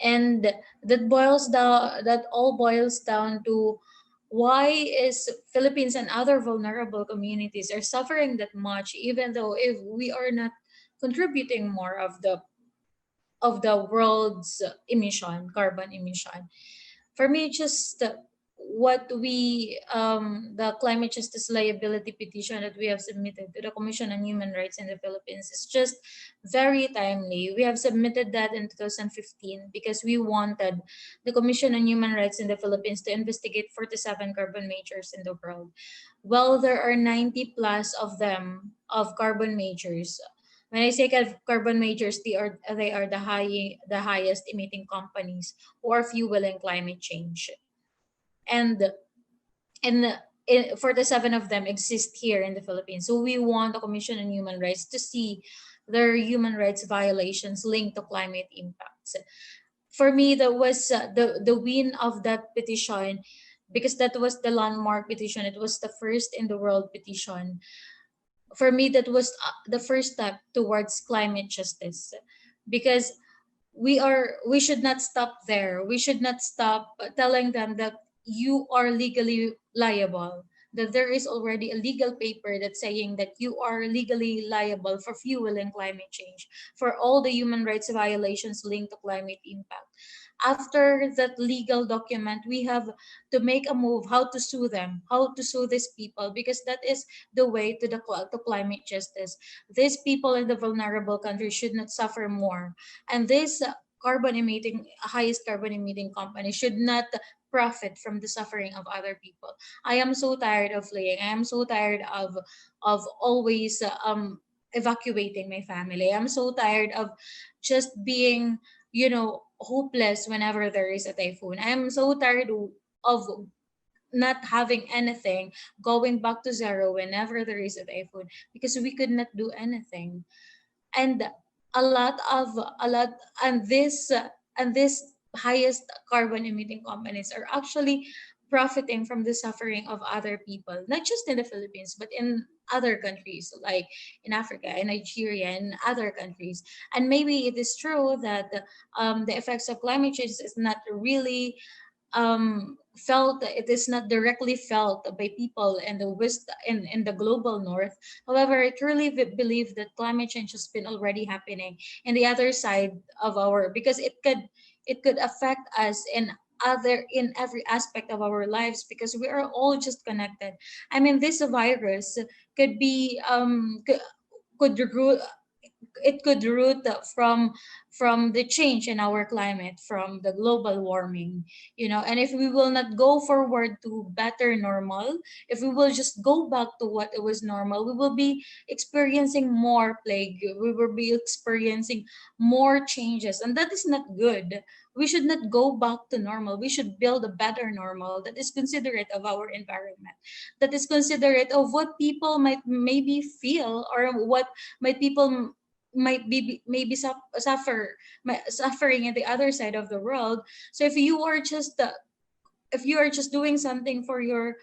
And that all boils down to why is Philippines and other vulnerable communities are suffering that much, even though if we are not contributing more of the world's carbon emission. For me, just what we the climate justice liability petition that we have submitted to the Commission on Human Rights in the Philippines is just very timely. We have submitted that in 2015 because we wanted the Commission on Human Rights in the Philippines to investigate 47 carbon majors in the world. Well, there are 90 plus of them of carbon majors When I say carbon majors, they are the highest emitting companies who are fueling climate change. And for the seven of them exist here in the Philippines. So we want the Commission on Human Rights to see their human rights violations linked to climate impacts. For me, that was the win of that petition, because that was the landmark petition. It was the first in the world petition. For me, that was the first step towards climate justice, because we should not stop there. We should not stop telling them that you are legally liable, that there is already a legal paper that's saying that you are legally liable for fueling climate change, for all the human rights violations linked to climate impact. After that legal document, we have to make a move how to sue them, how to sue these people, because that is the way to to climate justice. These people in the vulnerable countries should not suffer more, and this highest carbon emitting company should not profit from the suffering of other people. I am so tired of fleeing. I am so tired of always evacuating my family. I'm so tired of just being, hopeless whenever there is a typhoon. I'm so tired of not having anything, going back to zero whenever there is a typhoon, because we could not do anything. And a lot and this highest carbon emitting companies are actually profiting from the suffering of other people, not just in the Philippines but in other countries, like in Africa and Nigeria and other countries. And maybe it is true that the effects of climate change is not really felt, it is not directly felt by people in the west, in the global north. However, I truly believe that climate change has been already happening in the other side of our, because it could affect us in every aspect of our lives, because we are all just connected. I mean, this virus could be could root it could root from the change in our climate, from the global warming. And if we will not go forward to better normal, if we will just go back to what it was normal, we will be experiencing more plague, we will be experiencing more changes, and that is not good. We should not go back to normal. We should build a better normal that is considerate of our environment, that is considerate of what people might maybe feel, or what might people might be maybe suffering at the other side of the world. So if you are just doing something for your,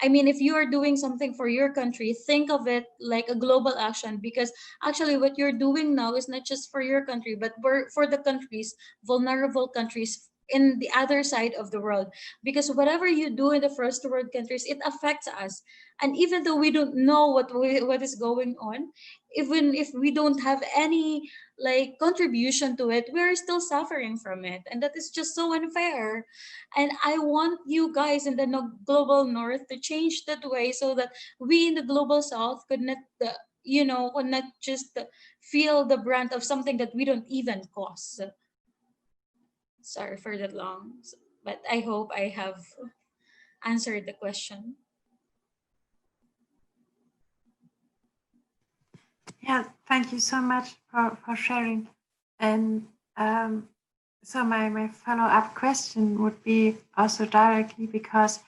if you are doing something for your country, think of it like a global action, because actually what you're doing now is not just for your country, but for the countries, vulnerable countries in the other side of the world. Because whatever you do in the first world countries, it affects us. And even though we don't know what is going on, even if we don't have any like contribution to it, we're still suffering from it, and that is just so unfair. And I want you guys in the global north to change that way, so that we in the global south could not could not just feel the brunt of something that we don't even cause. Sorry for that long, but I hope I have answered the question. Yeah, thank you so much for sharing. And so my follow-up question would be also directly, because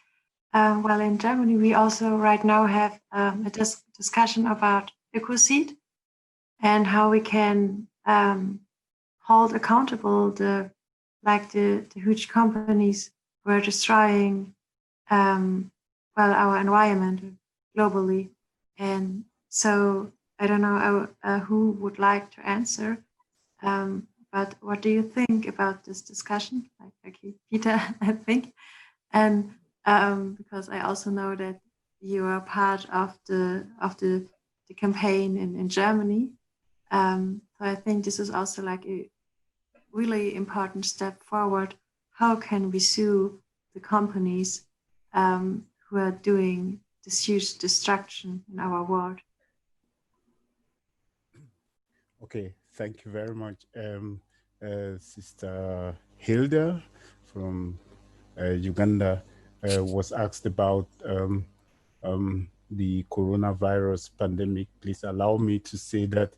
well, in Germany we also right now have a discussion about ecocide and how we can hold accountable the huge companies who are destroying our environment globally. And so I don't know who would like to answer, but what do you think about this discussion? Okay, Peter, I think. And because I also know that you are part of the campaign in Germany. So I think this is also like a really important step forward. How can we sue the companies who are doing this huge destruction in our world? Okay, thank you very much. Sister Hilda from Uganda was asked about the coronavirus pandemic. Please allow me to say that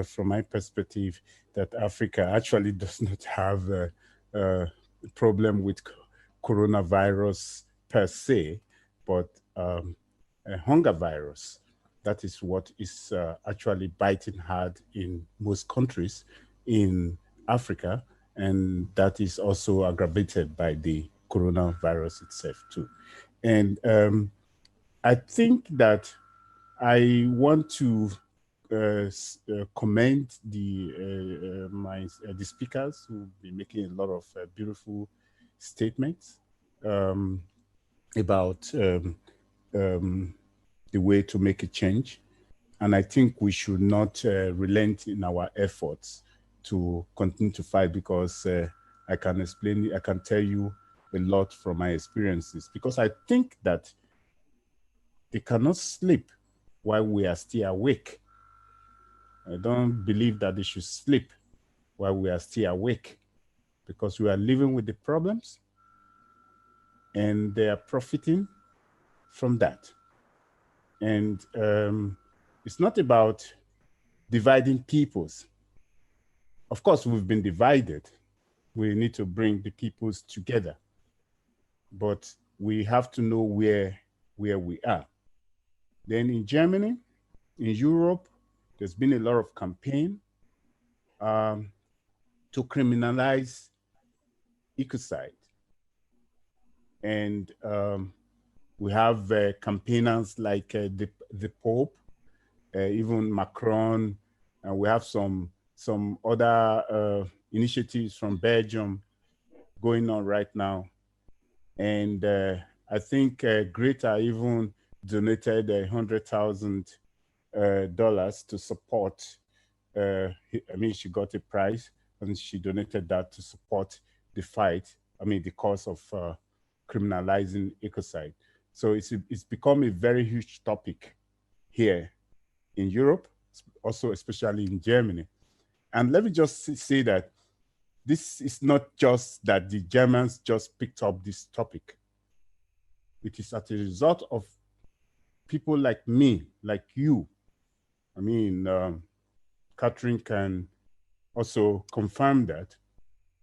from my perspective, that Africa actually does not have a problem with coronavirus per se, but a hunger virus. That is what is actually biting hard in most countries in Africa, and that is also aggravated by the coronavirus itself too. And I think that I want to commend the the speakers who've been making a lot of beautiful statements about the way to make a change. And I think we should not relent in our efforts to continue to fight, because I can explain, I can tell you a lot from my experiences, because I think that they cannot sleep while we are still awake. I don't believe that they should sleep while we are still awake, because we are living with the problems and they are profiting from that. And it's not about dividing peoples. Of course, we've been divided. We need to bring the peoples together, but we have to know where we are. Then in Germany, in Europe, there's been a lot of campaign to criminalize ecocide. And we have campaigners like the Pope, even Macron, and we have some other initiatives from Belgium going on right now. And I think Greta even donated $100,000 to support. I mean, she got a prize and she donated that to support the fight. I mean, the cause of criminalizing ecocide. So it's become a very huge topic here in Europe, also especially in Germany. And let me just say that this is not just that the Germans just picked up this topic. It is as a result of people like me, like you. I mean, Catherine can also confirm that,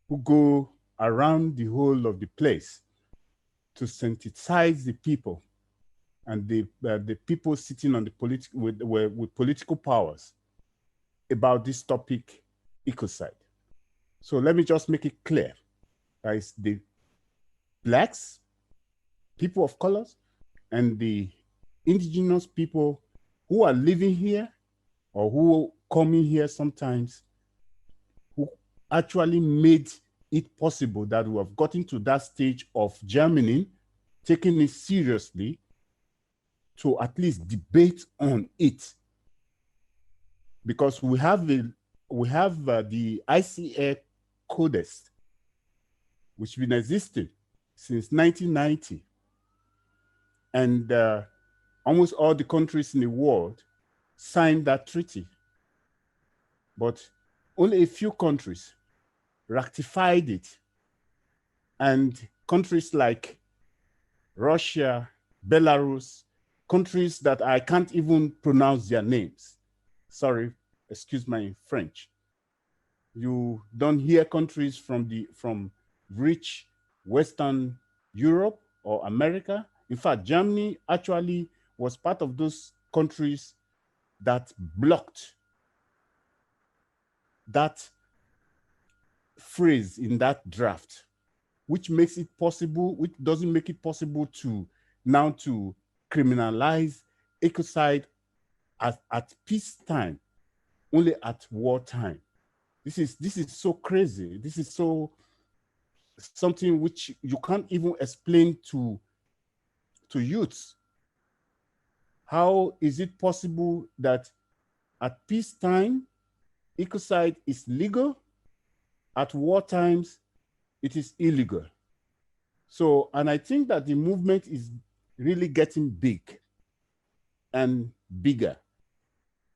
who go around the whole of the place to sensitize the people, and the people sitting on the with political powers about this topic, ecocide. So let me just make it clear. That is the Blacks, people of colors, and the indigenous people who are living here or who come in here sometimes, who actually made it possible that we have gotten to that stage of Germany taking it seriously to at least debate on it. Because we have the ICA Codex, which has been existing since 1990. And almost all the countries in the world signed that treaty. But only a few countries ratified it. And countries like Russia, Belarus, countries that I can't even pronounce their names. Sorry, excuse my French. You don't hear countries from rich Western Europe or America. In fact, Germany actually was part of those countries that blocked that phrase in that draft, which makes it possible, which doesn't make it possible to now to criminalize ecocide at peacetime, only at wartime. This is so crazy. This is so something which you can't even explain to youths. How is it possible that at peacetime, ecocide is legal, at war times, it is illegal? So, and I think that the movement is really getting big and bigger.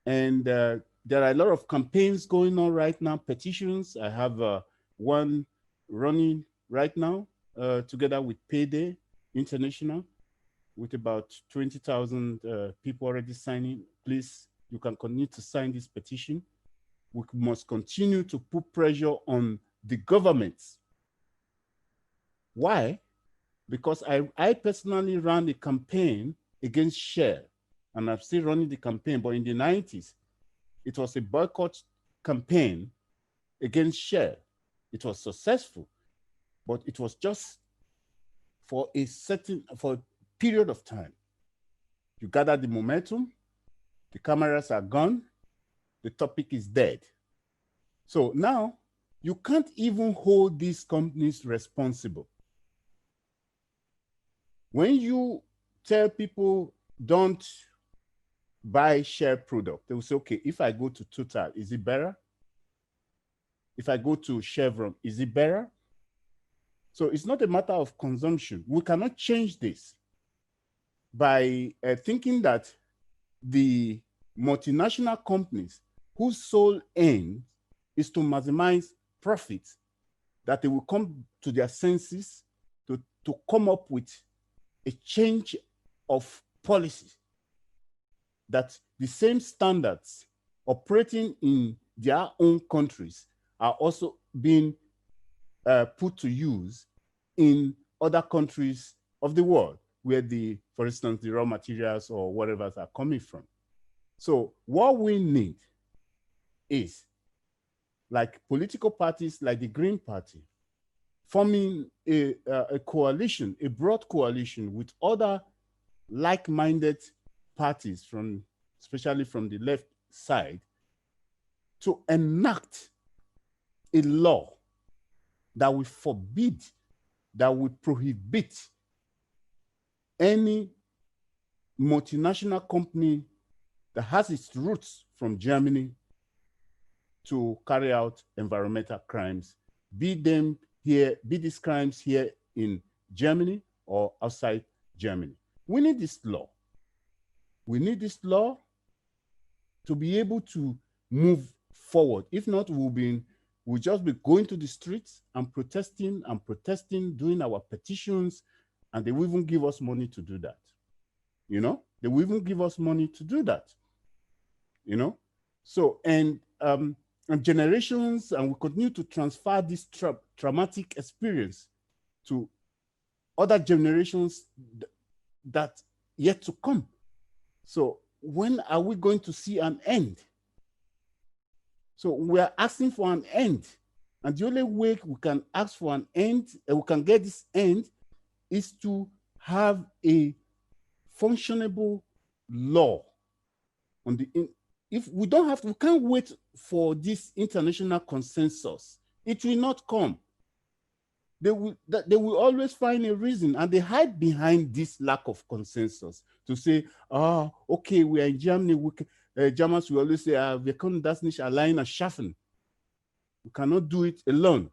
And there are a lot of campaigns going on right now, petitions. I have one running right now together with Payday International, with about 20,000 people already signing. Please, you can continue to sign this petition we must continue to put pressure on the governments. Why? Because I personally ran a campaign against share, and I'm still running the campaign, but in the 90s, it was a boycott campaign against share. It was successful, but it was just for a period of time. You gather the momentum, the cameras are gone, the topic is dead. So now you can't even hold these companies responsible. When you tell people don't buy share product, they will say, okay, if I go to Total, is it better? If I go to Chevron, is it better? So it's not a matter of consumption. We cannot change this by thinking that the multinational companies whose sole aim is to maximize profits, that they will come to their senses to come up with a change of policy, that the same standards operating in their own countries are also being put to use in other countries of the world where for instance, the raw materials or whatever are coming from. So what we need is, like political parties like the Green Party, forming a coalition, a broad coalition with other like-minded parties, especially from the left side, to enact a law that will forbid, that will prohibit any multinational company that has its roots from Germany to carry out environmental crimes, be these crimes here in Germany or outside Germany. We need this law. We need this law to be able to move forward. If not, we'll just be going to the streets and protesting, doing our petitions, and they will even give us money to do that. You know, they will even give us money to do that. You know, so and generations, and we continue to transfer this traumatic experience to other generations that yet to come. So when are we going to see an end? So we are asking for an end, and the only way we can ask for an end, and we can get this end, is to have a functionable law on the. If we don't have, we can't wait for this international consensus. It will not come. They will always find a reason, and they hide behind this lack of consensus to say, oh, okay, we are in Germany. Germans will always say, wir können das nicht alleine schaffen. We cannot do it alone.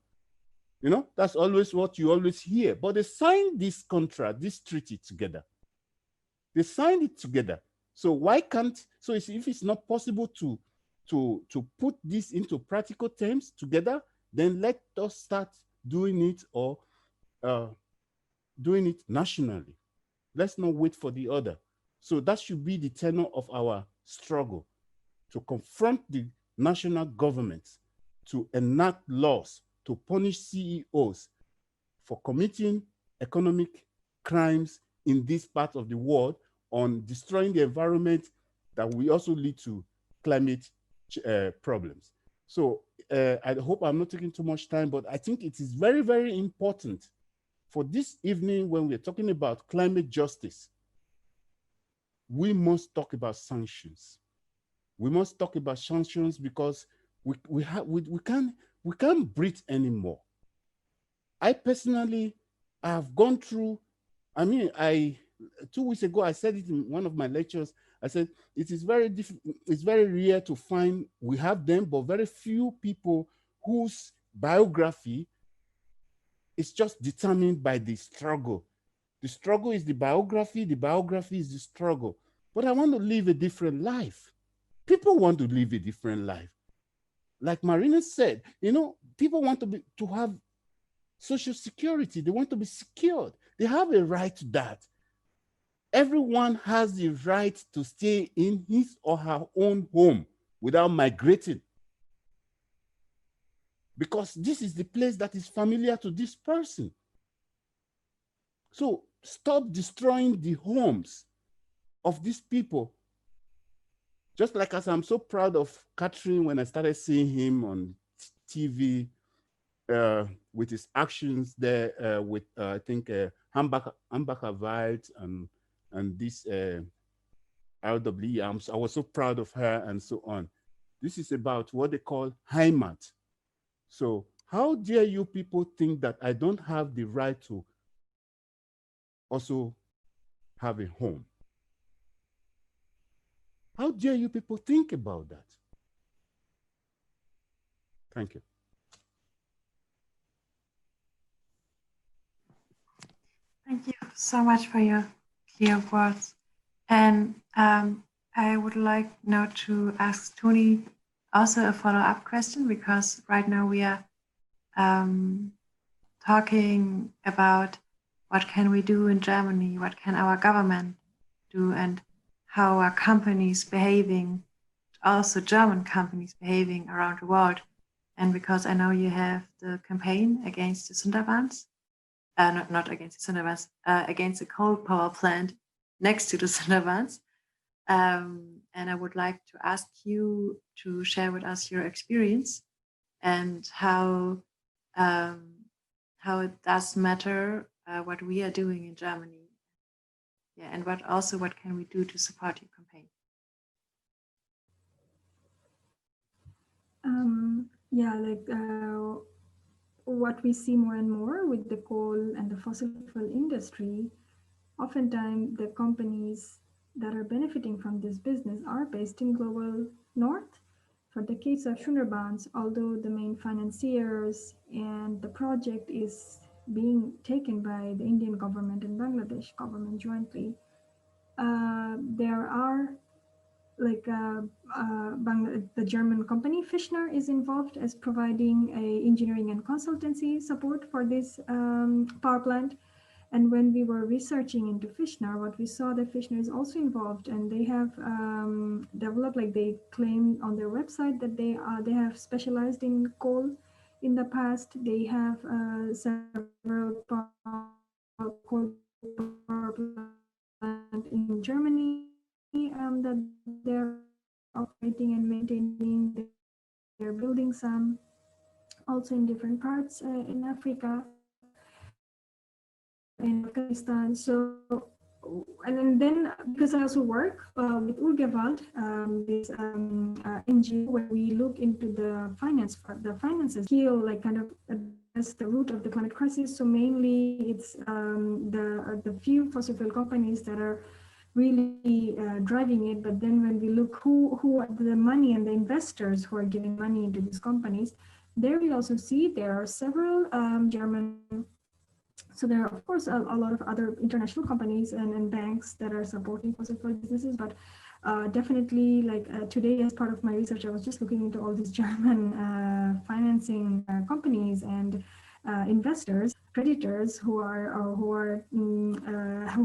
You know, that's always what you always hear. But they signed this contract, this treaty together. They signed it together. So why can't, so if it's not possible to put this into practical terms together, then let us start doing it, or doing it nationally. Let's not wait for the other. So that should be the tenor of our struggle, to confront the national governments, to enact laws, to punish CEOs for committing economic crimes in this part of the world, on destroying the environment that will also lead to climate problems. So I hope I'm not taking too much time, but I think it is very, very important for this evening, when we're talking about climate justice, we must talk about sanctions. We must talk about sanctions, because we can't breathe anymore. I personally have gone through, 2 weeks ago, I said it in one of my lectures. I said, it's very rare to find, we have them, but very few people whose biography is just determined by the struggle. The struggle is the biography is the struggle. But I want to live a different life. People want to live a different life. Like Marina said, you know, people want to have social security. They want to be secured. They have a right to that. Everyone has the right to stay in his or her own home without migrating. because this is the place that is familiar to this person. So stop destroying the homes of these people. Just like as I'm so proud of Catherine when I started seeing him on TV with his actions there with I think Hamburger Wald and this LW Arms. I was so proud of her and so on. This is about what they call Heimat. So how dare you people think that I don't have the right to also have a home? How dare you people think about that? Thank you. Thank you so much for your clear words. And I would like now to ask Tony also a follow-up question, because right now we are talking about what can we do in Germany, what can our government do, and how are companies behaving, also German companies behaving around the world. And because I know you have the campaign against the Sunderbans, not against the Sunderbans, against the coal power plant next to the Sunderbans. And I would like to ask you to share with us your experience and how it does matter what we are doing in Germany. Yeah, and what can we do to support your campaign? Yeah, like what we see more and more with the coal and the fossil fuel industry, oftentimes the companies that are benefiting from this business are based in global north. For the case of Sunderbans, although the main financiers and the project is being taken by the Indian government and Bangladesh government jointly, there are like the German company Fischner is involved as providing a engineering and consultancy support for this power plant. And when we were researching into Fischner, what we saw that Fischner is also involved, and they have developed, like they claim on their website that they have specialized in coal in the past. They have several coal power plant in Germany that they're operating and maintaining. They're building some also in different parts in Africa, in Afghanistan. So, and then because I also work with Urgewald, this NGO, where we look into the finances, heal, like kind of address the root of the climate crisis. So mainly it's the few fossil fuel companies that are really driving it. But then when we look who are the money and the investors who are giving money into these companies, there we also see there are several German. So there are, of course, a lot of other international companies and banks that are supporting fossil fuel businesses, but definitely, like today, as part of my research, I was just looking into all these German financing companies and investors, creditors who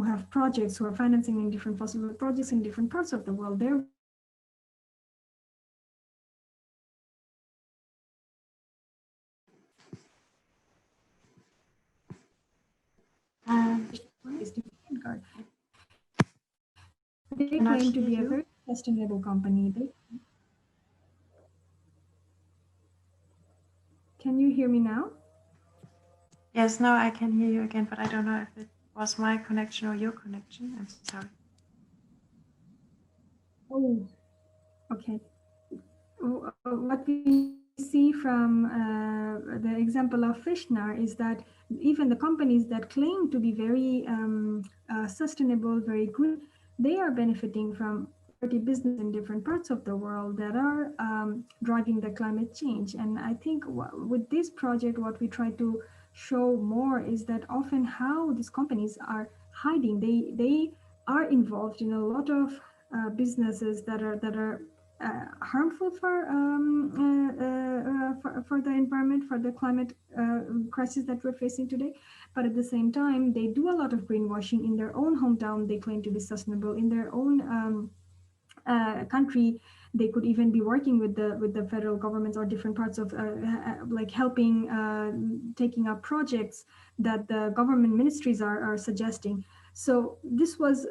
have projects, who are financing in different fossil fuel projects in different parts of the world. They're they claim to be a very sustainable company. Can you hear me now? Yes, now I can hear you again, but I don't know if it was my connection or your connection. I'm sorry. Oh, okay. What we see from the example of Fischner is that even the companies that claim to be very sustainable, very green, they are benefiting from business in different parts of the world that are driving the climate change. And I think with this project, what we try to show more is that often how these companies are hiding. They are involved in a lot of businesses that are harmful for the environment, for the climate crisis that we're facing today. But at the same time, they do a lot of greenwashing in their own hometown. They claim to be sustainable in their own country. They could even be working with the federal governments or different parts of like helping taking up projects that the government ministries are suggesting. So this was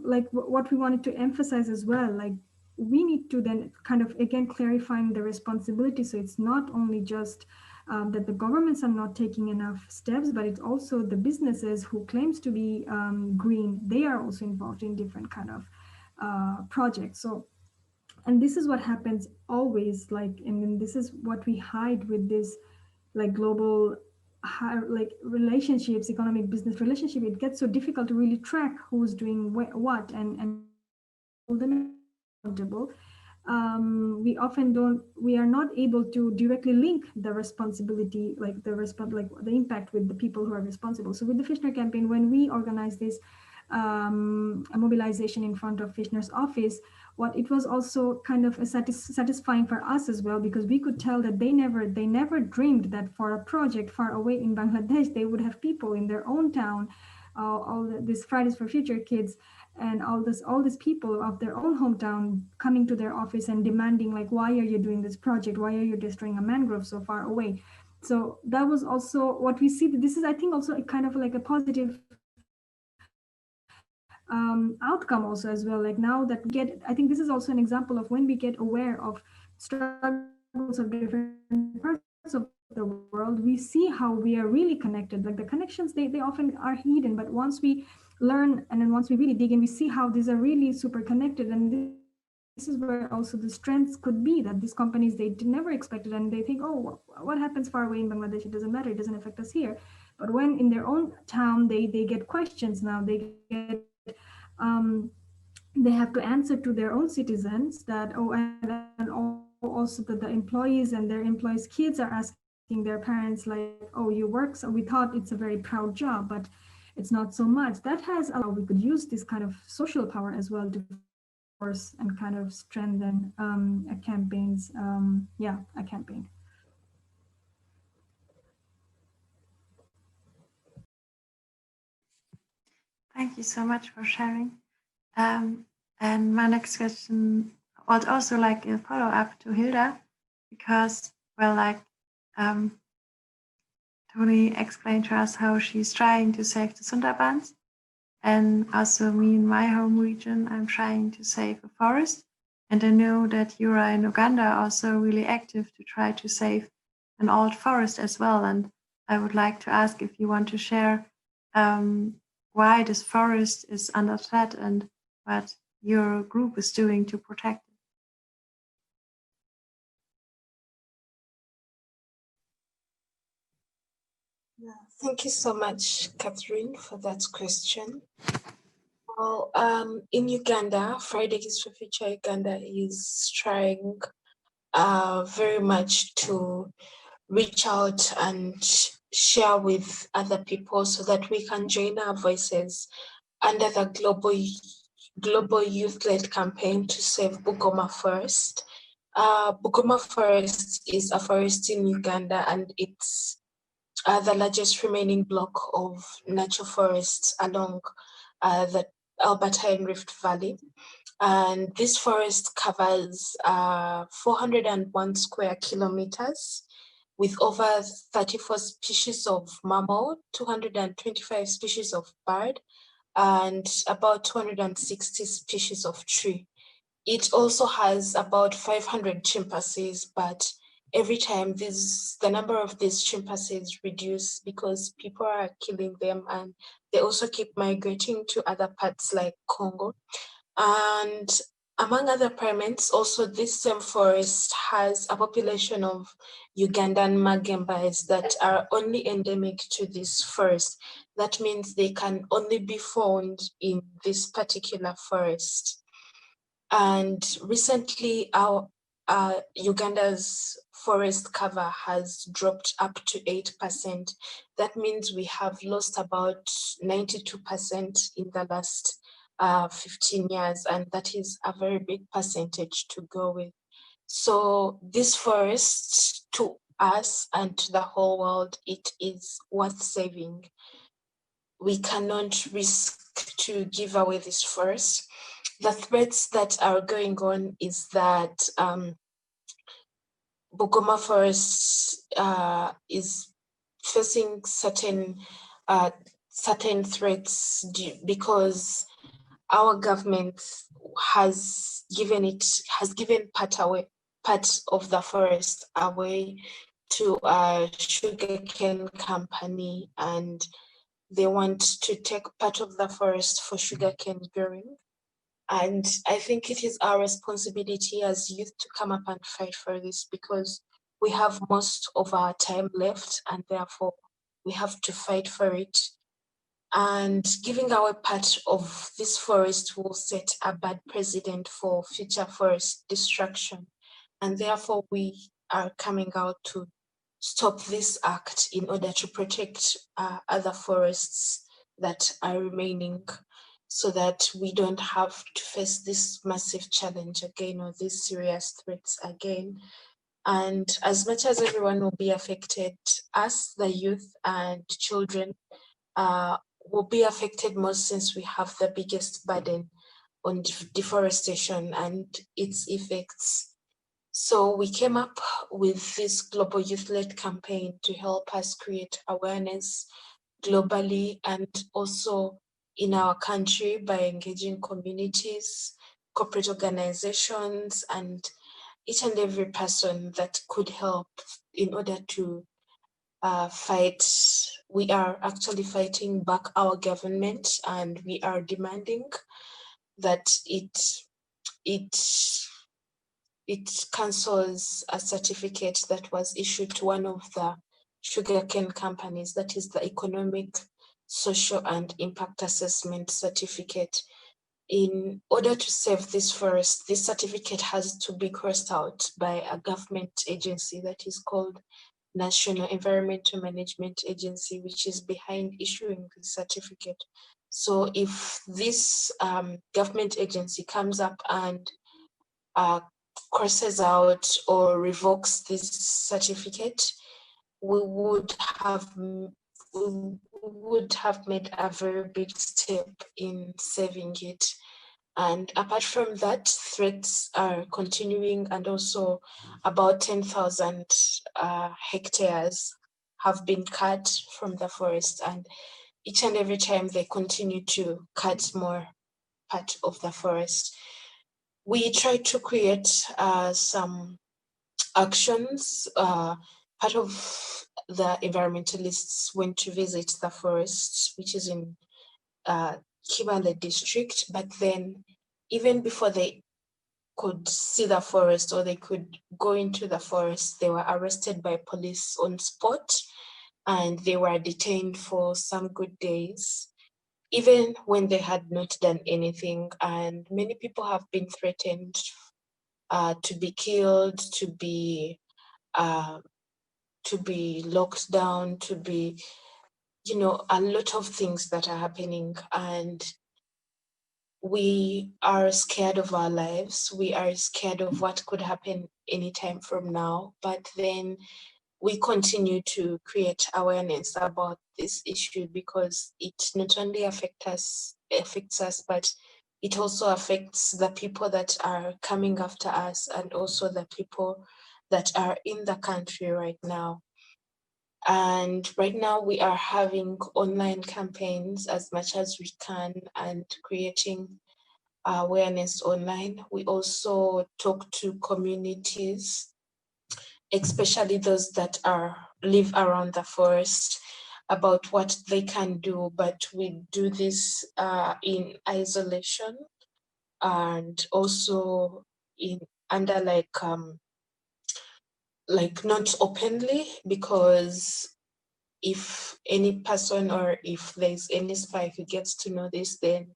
like what we wanted to emphasize as well. Like we need to then kind of again clarifying the responsibility. So it's not only just that the governments are not taking enough steps, but it's also the businesses who claims to be green. They are also involved in different kind of projects. So, and this is what happens always. Like, and then this is what we hide with this, like global, like relationships, economic business relationship. It gets so difficult to really track who's doing what and hold them accountable. We are not able to directly link the responsibility, like the impact with the people who are responsible. So with the Fishner campaign, when we organized this a mobilization in front of Fishner's office, what it was also kind of satisfying for us as well, because we could tell that they never dreamed that for a project far away in Bangladesh, they would have people in their own town, this Fridays for Future kids, and all these people of their own hometown coming to their office and demanding, like, why are you doing this project? Why are you destroying a mangrove so far away? So that was also what we see. This is, I think, also a kind of like a positive outcome also as well. Like now that we get, I think this is also an example of when we get aware of struggles of different parts of the world, we see how we are really connected. Like the connections, they often are hidden, but once we learn and then once we really dig in, we see how these are really super connected. And this is where also the strengths could be, that these companies, they never expected, and they think, oh, what happens far away in Bangladesh, it doesn't matter, it doesn't affect us here. But when in their own town, they get questions now, they have to answer to their own citizens that, and also that the employees and their employees' kids are asking their parents, like, oh, you work, so we thought it's a very proud job, but it's not so much. That has allowed, we could use this kind of social power as well to force and kind of strengthen a campaign's, a campaign. Thank you so much for sharing. And my next question was also like a follow-up to Hilda, because, well, like Tony explained to us how she's trying to save the Sundarbans. And also me in my home region, I'm trying to save a forest. And I know that you are in Uganda also really active to try to save an old forest as well. And I would like to ask if you want to share why this forest is under threat and what your group is doing to protect it. Yeah, thank you so much, Catherine, for that question. Well, in Uganda, Fridays for Future Uganda is trying very much to reach out and share with other people so that we can join our voices under the global youth-led campaign to save Bugoma Forest. Bugoma Forest is a forest in Uganda, and it's the largest remaining block of natural forests along the Alberta and Rift Valley. And this forest covers 401 square kilometers with over 34 species of mammal, 225 species of bird, and about 260 species of tree. It also has about 500 chimpanzees, but every time the number of these chimpanzees reduce because people are killing them, and they also keep migrating to other parts like Congo. And among other primates, also this same forest has a population of Ugandan magembas that are only endemic to this forest. That means they can only be found in this particular forest. And recently, Uganda's forest cover has dropped up to 8%. That means we have lost about 92% in the last 15 years, and that is a very big percentage to go with. So this forest, to us and to the whole world, it is worth saving. We cannot risk to give away this forest. the threats that are going on is that Bugoma Forest is facing certain threats because our government has given part of the forest away to a sugarcane company, and they want to take part of the forest for sugarcane growing. And I think it is our responsibility as youth to come up and fight for this, because we have most of our time left, and therefore we have to fight for it. And giving our part of this forest will set a bad precedent for future forest destruction. And therefore we are coming out to stop this act in order to protect other forests that are remaining, so that we don't have to face this massive challenge again, or these serious threats again. And as much as everyone will be affected, us, the youth and children, will be affected most, since we have the biggest burden on deforestation and its effects. So we came up with this global youth-led campaign to help us create awareness globally and also in our country by engaging communities, corporate organizations, and each and every person that could help in order to fight. We are actually fighting back our government, and we are demanding that it cancels a certificate that was issued to one of the sugarcane companies, that is the Economic, Social and Impact Assessment Certificate. In order to save this forest, this certificate has to be crossed out by a government agency that is called National Environmental Management Agency, which is behind issuing the certificate. So if this government agency comes up and crosses out or revokes this certificate, we would have made a very big step in saving it. And apart from that, threats are continuing, and also about 10,000 hectares have been cut from the forest, and each and every time they continue to cut more part of the forest. We try to create some actions. Part of the environmentalists went to visit the forest, which is in Kibale district, but then even before they could see the forest or they could go into the forest, they were arrested by police on spot, and they were detained for some good days, even when they had not done anything. And many people have been threatened to be killed, to be locked down, to be, a lot of things that are happening. And we are scared of our lives. We are scared of what could happen anytime from now. But then we continue to create awareness about this issue, because it not only affects us, but it also affects the people that are coming after us, and also the people that are in the country right now. And right now we are having online campaigns as much as we can and creating awareness online. We also talk to communities, especially those that live around the forest, about what they can do, but we do this in isolation, and also under like not openly, because if any person or if there's any spy who gets to know this, then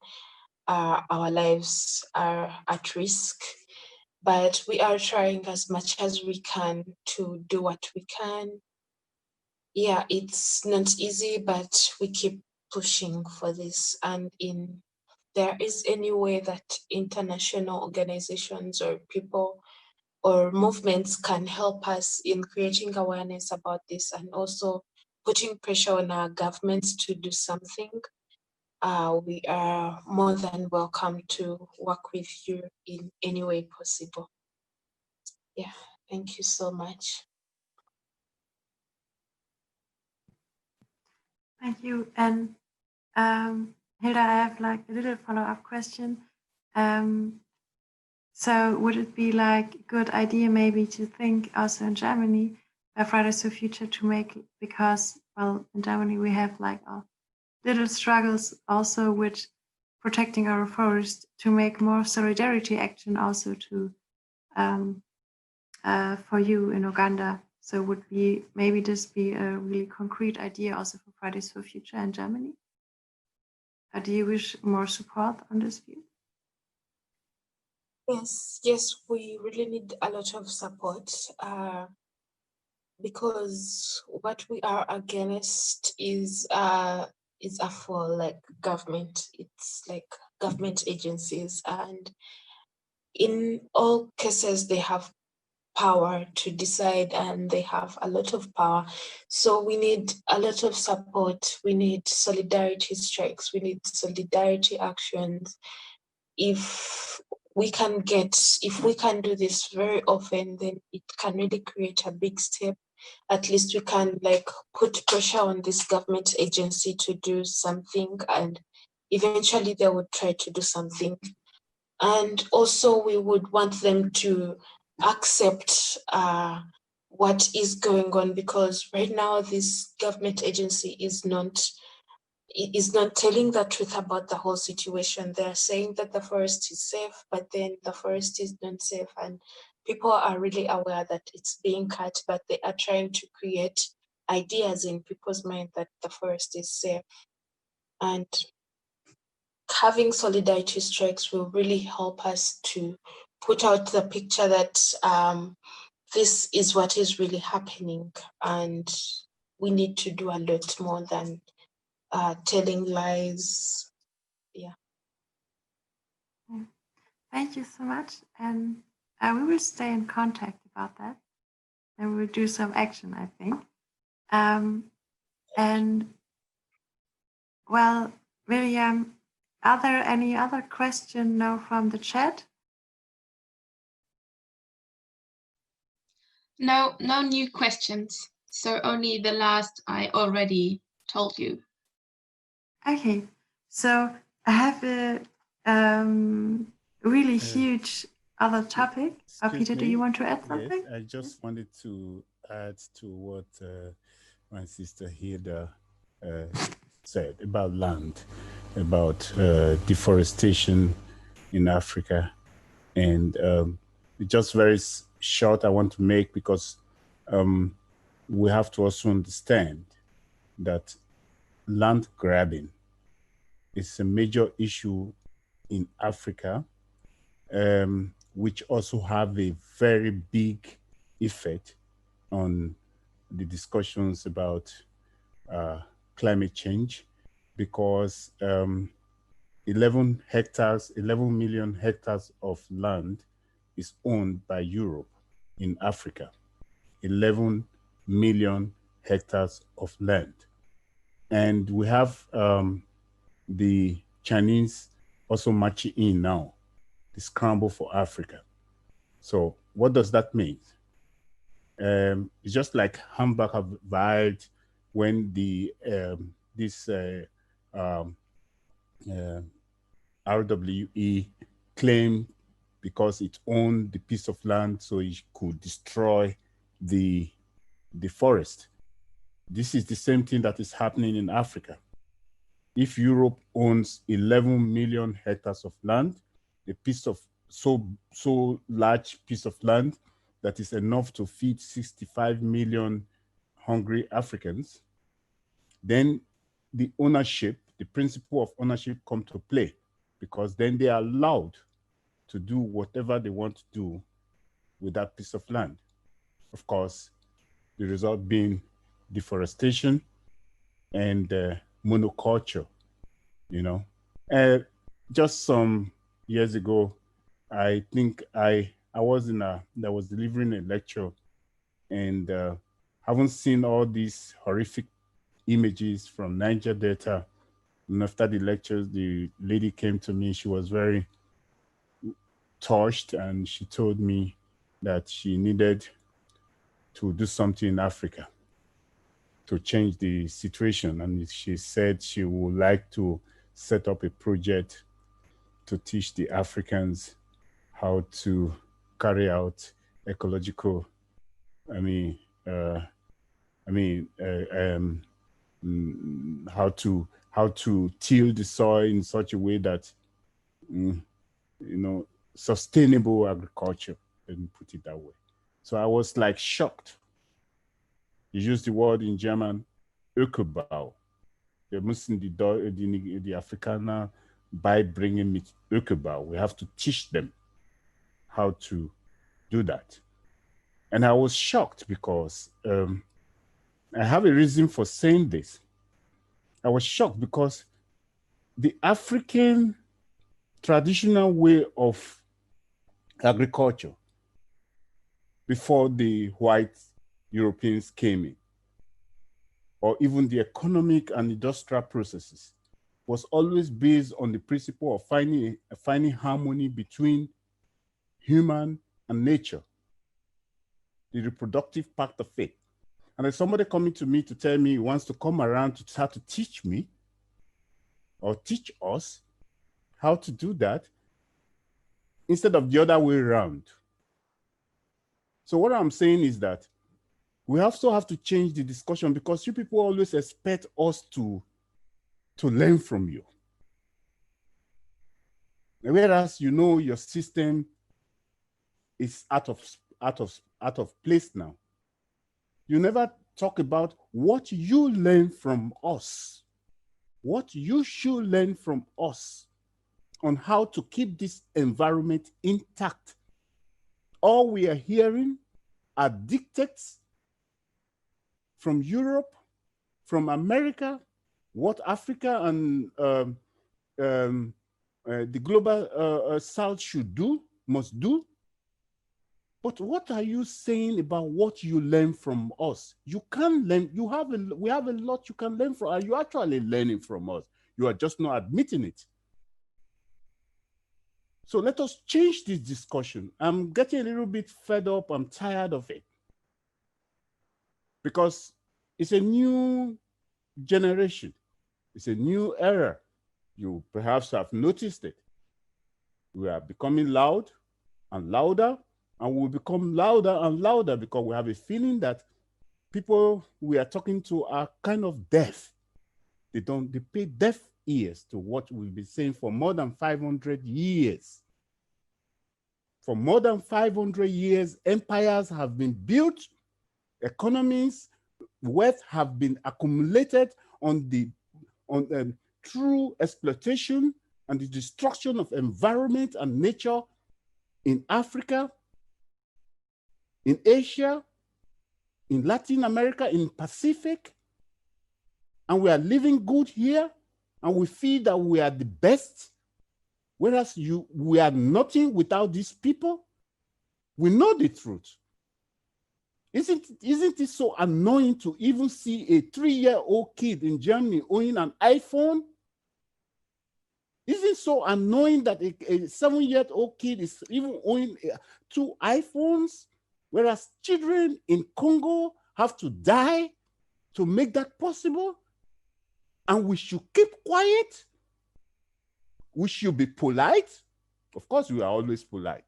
our lives are at risk. But we are trying as much as we can to do what we can. Yeah, it's not easy, but we keep pushing for this. And there is any way that international organizations or people or movements can help us in creating awareness about this, and also putting pressure on our governments to do something. we are more than welcome to work with you in any way possible. Yeah, thank you so much. Thank you. And Hilda, I have like a little follow-up question. So would it be like a good idea maybe to think also in Germany Fridays for Future to make, because, well, in Germany we have like little struggles also with protecting our forest, to make more solidarity action also to for you in Uganda. So would be maybe this be a really concrete idea also for Fridays for Future in Germany? Or do you wish more support on this view? Yes, we really need a lot of support because what we are against is for like government. It's like government agencies, and in all cases they have power to decide, and they have a lot of power. So we need a lot of support. We need solidarity strikes. We need solidarity actions. If we can do this very often, then it can really create a big step. At least we can like put pressure on this government agency to do something, and eventually they would try to do something. And also we would want them to accept what is going on, because right now this government agency is not telling the truth about the whole situation. They're saying that the forest is safe, but then the forest is not safe, and people are really aware that it's being cut, but they are trying to create ideas in people's mind that the forest is safe. And having solidarity strikes will really help us to put out the picture that this is what is really happening, and we need to do a lot more than telling lies. Yeah. Thank you so much. And we will stay in contact about that, and we will do some action, I think. And well, Miriam, are there any other questions now from the chat? No new questions. So only the last I already told you. Okay, so I have a really huge other topic. Peter, do you want to add something? Yes, I just wanted to add to what my sister Hilda said about land, about deforestation in Africa. And just very short I want to make, because we have to also understand that land grabbing is a major issue in Africa, which also have a very big effect on the discussions about climate change, because 11 million hectares of land is owned by Europe in Africa. 11 million hectares of land. And we have the Chinese also marching in now, the scramble for Africa. So what does that mean? It's just like Hamburger Wald when the RWE claimed, because it owned the piece of land, so it could destroy the forest. This is the same thing that is happening in Africa. If Europe owns 11 million hectares of land, a piece of so large piece of land that is enough to feed 65 million hungry Africans, then the ownership, the principle of ownership come to play, because then they are allowed to do whatever they want to do with that piece of land. Of course, the result being deforestation and monoculture, you know. Just some years ago, I think I was delivering a lecture, and haven't seen all these horrific images from Niger Delta And after the lectures, the lady came to me. She was very touched, and she told me that she needed to do something in Africa to change the situation. And she said she would like to set up a project to teach the Africans how to carry out ecological, how to till the soil in such a way that, sustainable agriculture, let me put it that way. So I was like shocked. You use the word in German, Ökobau. Wir müssen die Afrikaner beibringen mit Ökobau. We have to teach them how to do that. And I was shocked because I have a reason for saying this. I was shocked because the African traditional way of agriculture before the white Europeans came in, or even the economic and industrial processes, was always based on the principle of finding harmony between human and nature, the reproductive part of it. And there's somebody coming to me to tell me he wants to come around to start to teach me or teach us how to do that instead of the other way around. So what I'm saying is that we also have to change the discussion, because you people always expect us to learn from you. Whereas your system is out of place now. You never talk about what you learn from us, what you should learn from us on how to keep this environment intact. All we are hearing are dictates from Europe, from America, what Africa and the global South must do. But what are you saying about what you learn from us? You can't learn. We have a lot you can learn from. Are you actually learning from us? You are just not admitting it. So let us change this discussion. I'm getting a little bit fed up. I'm tired of it. Because it's a new generation. It's a new era. You perhaps have noticed it. We are becoming loud and louder, and we'll become louder and louder because we have a feeling that people we are talking to are kind of deaf. They pay deaf ears to what we've been saying for more than 500 years. For more than 500 years, empires have been built, economies, wealth have been accumulated on true exploitation and the destruction of environment and nature in Africa, in Asia, in Latin America, in Pacific. And we are living good here, and we feel that we are the best, whereas we are nothing without these people. We know the truth. Isn't it so annoying to even see a 3-year-old kid in Germany owning an iPhone? Isn't it so annoying that a 7-year-old kid is even owning 2 iPhones, whereas children in Congo have to die to make that possible? And we should keep quiet. We should be polite. Of course, we are always polite.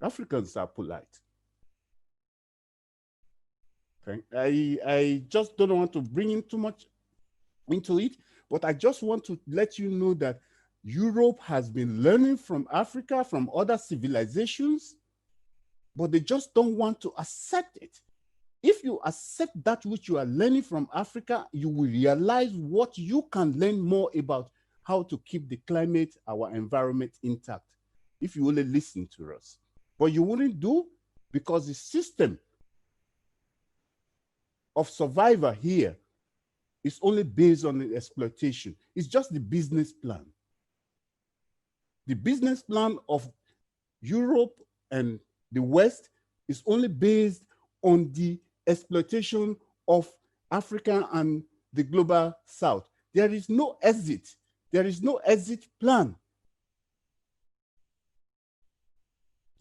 Africans are polite. Okay. I just don't want to bring in too much into it, but I just want to let you know that Europe has been learning from Africa, from other civilizations, but they just don't want to accept it. If you accept that which you are learning from Africa, you will realize what you can learn more about how to keep the climate, our environment intact, if you only listen to us. But you wouldn't do, because the system of survival here is only based on the exploitation. It's just the business plan. The business plan of Europe and the West is only based on the exploitation of Africa and the global South. There is no exit. There is no exit plan.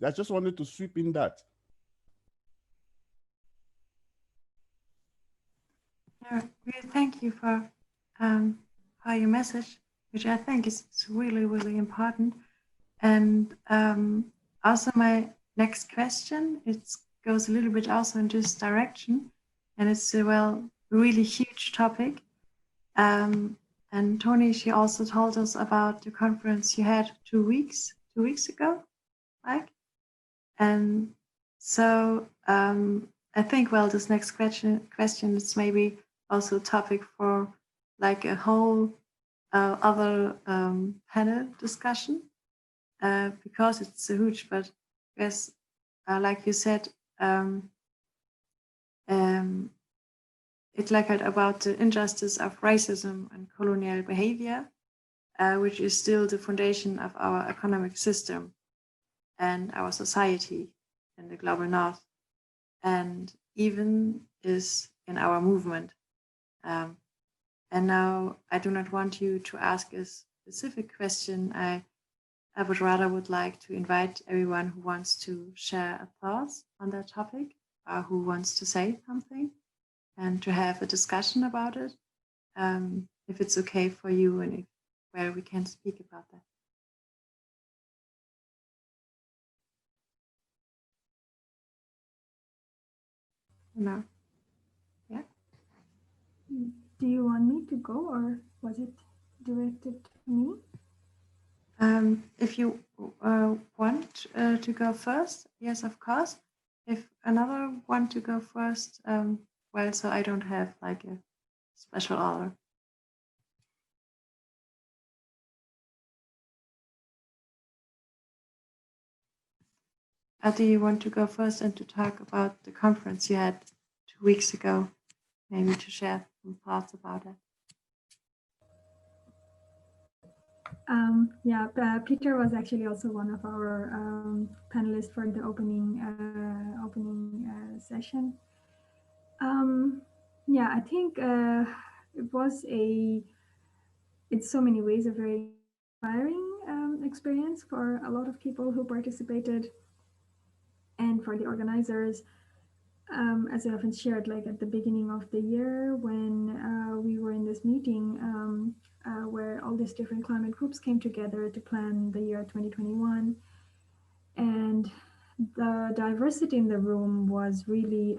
I just wanted to sweep in that. Really thank you for your message, which I think is really, really important. And also my next question, it goes a little bit also in this direction, and it's a really huge topic. And Tony, she also told us about the conference you had 2 weeks ago, right? And so I think, this next question is maybe also a topic for like a whole other panel discussion, because it's so huge. But yes, like you said, it's like about the injustice of racism and colonial behavior, which is still the foundation of our economic system and our society in the global north, and even is in our movement. And now I do not want you to ask a specific question. I would like to invite everyone who wants to share thoughts on that topic, or who wants to say something, and to have a discussion about it, if it's okay for you, and where we can speak about that. No. Yeah. Do you want me to go, or was it directed to me? If you want to go first, yes, of course. If another want to go first, so I don't have like a special order. Do you want to go first and to talk about the conference you had 2 weeks ago, maybe to share some thoughts about it? Peter was actually also one of our panelists for the opening session. I think it was in so many ways a very inspiring experience for a lot of people who participated, and for the organizers. As I often shared, like at the beginning of the year when we were in this meeting where all these different climate groups came together to plan the year 2021, and the diversity in the room was really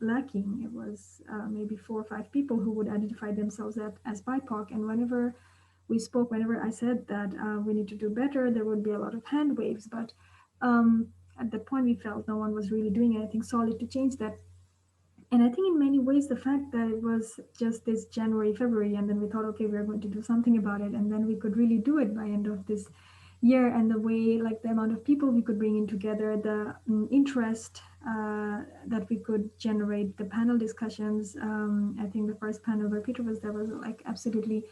lacking. It was maybe 4 or 5 people who would identify themselves as BIPOC, and whenever we spoke, whenever I said that we need to do better, there would be a lot of hand waves, but at that point we felt no one was really doing anything solid to change that. And I think in many ways the fact that it was just this January, February, and then we thought, okay, we're going to do something about it, and then we could really do it by end of this year, and the way, like the amount of people we could bring in together, the interest that we could generate, the panel discussions. I think the first panel where Peter was there was like absolutely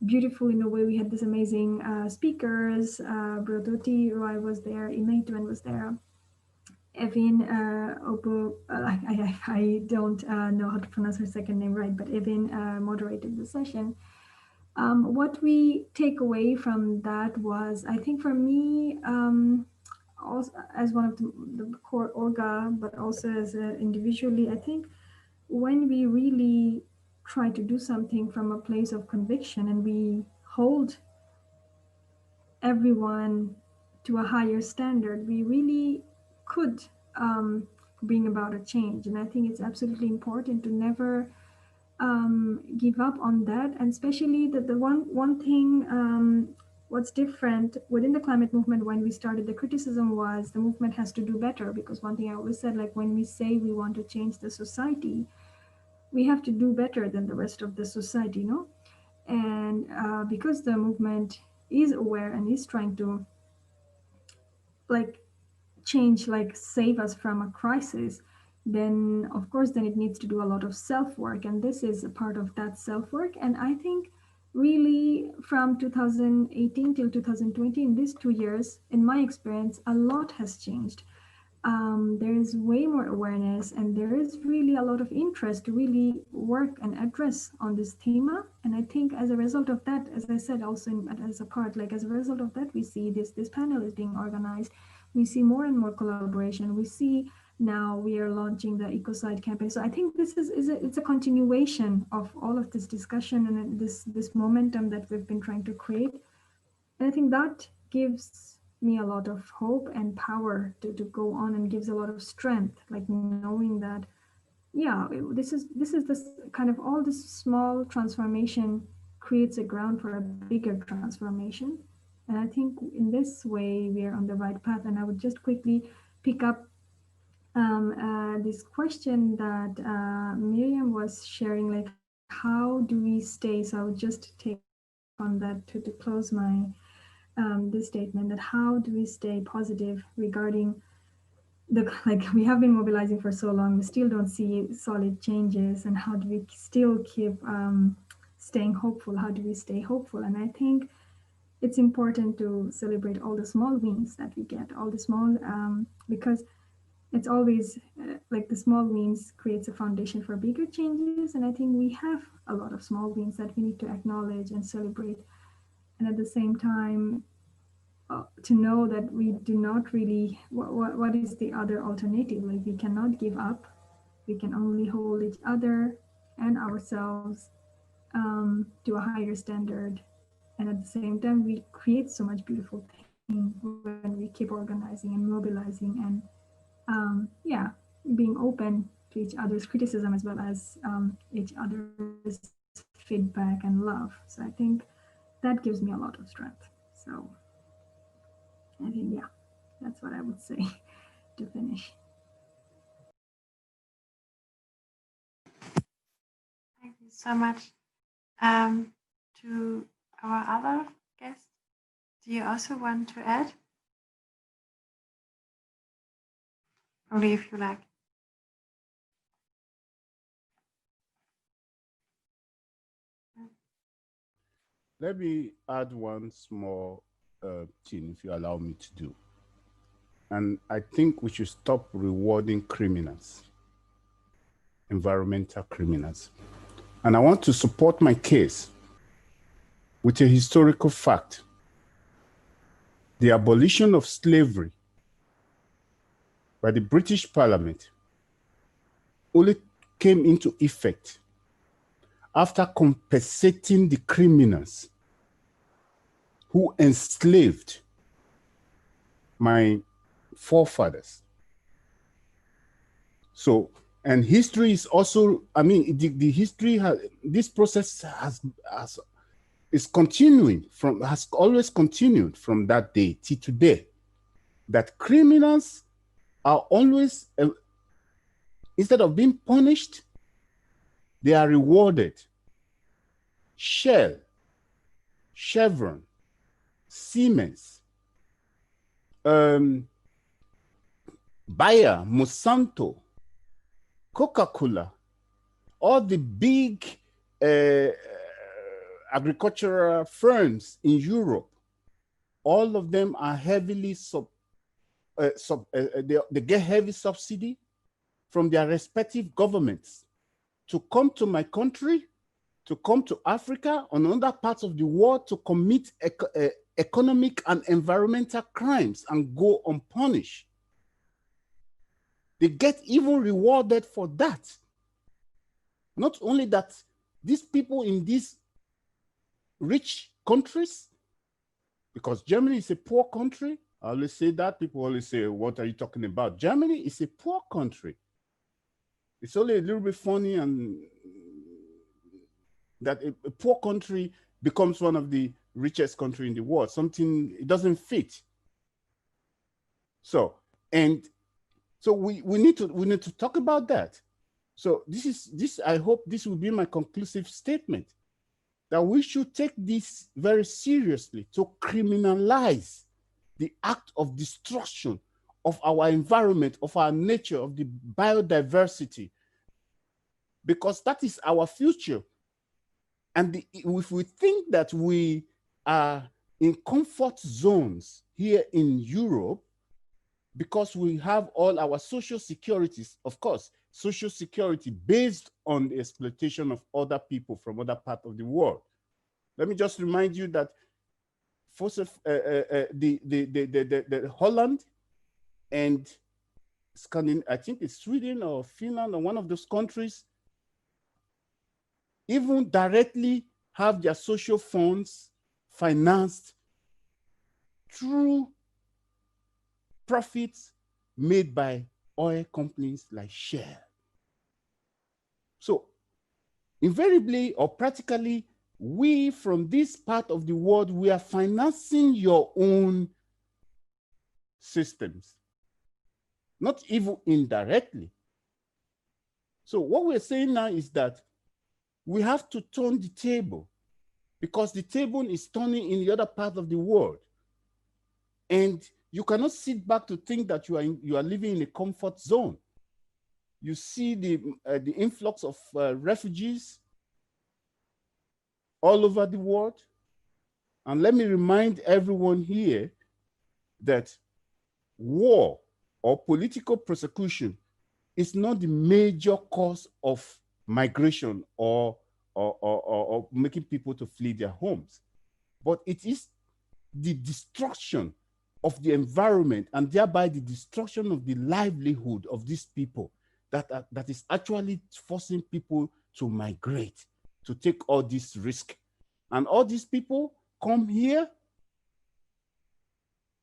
beautiful in a way. We had these amazing speakers. Brodoti Roy was there, Imeitwen was there, Evin Obu, I don't know how to pronounce her second name right, but Evin moderated the session. What we take away from that was, I think for me, also as one of the core orga, but also as individually, I think when we really try to do something from a place of conviction, and we hold everyone to a higher standard, we really could bring about a change. And I think it's absolutely important to never give up on that. And especially that the one thing, what's different within the climate movement when we started, the criticism was the movement has to do better, because one thing I always said, like when we say we want to change the society, we have to do better than the rest of the society, you know? And because the movement is aware and is trying to like change, like save us from a crisis, then of course then it needs to do a lot of self-work, and this is a part of that self-work. And I think really from 2018 till 2020, in these 2 years, in my experience, a lot has changed. there is way more awareness, and there is really a lot of interest to really work and address on this theme. And I think as a result of that, as I said, also as a part, like as a result of that, we see this panel is being organized. We see more and more collaboration. We see now we are launching the Ecocide campaign. So I think this it's a continuation of all of this discussion and this momentum that we've been trying to create. And I think that gives me a lot of hope and power to go on, and gives a lot of strength, like knowing that, yeah, this kind of all this small transformation creates a ground for a bigger transformation. And I think in this way we are on the right path. And I would just quickly pick up this question that Miriam was sharing, like how do we stay? So I would just take on that to close my this statement, that how do we stay positive regarding the, like, we have been mobilizing for so long, we still don't see solid changes, and how do we still keep staying hopeful? How do we stay hopeful? And I think it's important to celebrate all the small wins that we get, all the small because it's always like the small wins creates a foundation for bigger changes. And I think we have a lot of small wins that we need to acknowledge and celebrate, and at the same time to know that we do not really, what is the other alternative? Like, we cannot give up. We can only hold each other and ourselves to a higher standard. And at the same time, we create so much beautiful things when we keep organizing and mobilizing, and yeah, being open to each other's criticism as well as each other's feedback and love. So I think that gives me a lot of strength. So I think, yeah, that's what I would say to finish. Thank you so much. To our other guests, do you also want to add? Only if you like. Let me add one small thing, if you allow me to do. And I think we should stop rewarding criminals, environmental criminals. And I want to support my case with a historical fact. The abolition of slavery by the British Parliament only came into effect after compensating the criminals who enslaved my forefathers. So, and history is also, I mean, the history has, this process is continuing has always continued from that day till today, that criminals are always, instead of being punished, they are rewarded. Shell, Chevron, Siemens, Bayer, Monsanto, Coca-Cola, all the big agricultural firms in Europe, all of them are heavily they get heavy subsidy from their respective governments to come to my country, to come to Africa and other parts of the world to commit economic and environmental crimes and go unpunished. They get even rewarded for that. Not only that, these people in these rich countries, because Germany is a poor country, I always say that, people always say, what are you talking about? Germany is a poor country. It's only a little bit funny and that a poor country becomes one of the richest country in the world. Something, it doesn't fit. So, and so we need to talk about that. So I hope this will be my conclusive statement, that we should take this very seriously, to criminalize the act of destruction of our environment, of our nature, of the biodiversity, because that is our future. And if we think that we are in comfort zones here in Europe, because we have all our social securities, of course, social security based on the exploitation of other people from other parts of the world. Let me just remind you that the Holland and Scandinavia, I think it's Sweden or Finland or one of those countries, even directly have their social funds financed through profits made by oil companies like Shell. So invariably or practically, we from this part of the world, we are financing your own systems, not even indirectly. So what we're saying now is that we have to turn the table, because the table is turning in the other part of the world. And you cannot sit back to think that you are living in a comfort zone. You see the influx of refugees all over the world. And let me remind everyone here that war or political persecution is not the major cause of migration or making people to flee their homes, but it is the destruction of the environment and thereby the destruction of the livelihood of these people that is actually forcing people to migrate, to take all this risk. And all these people come here,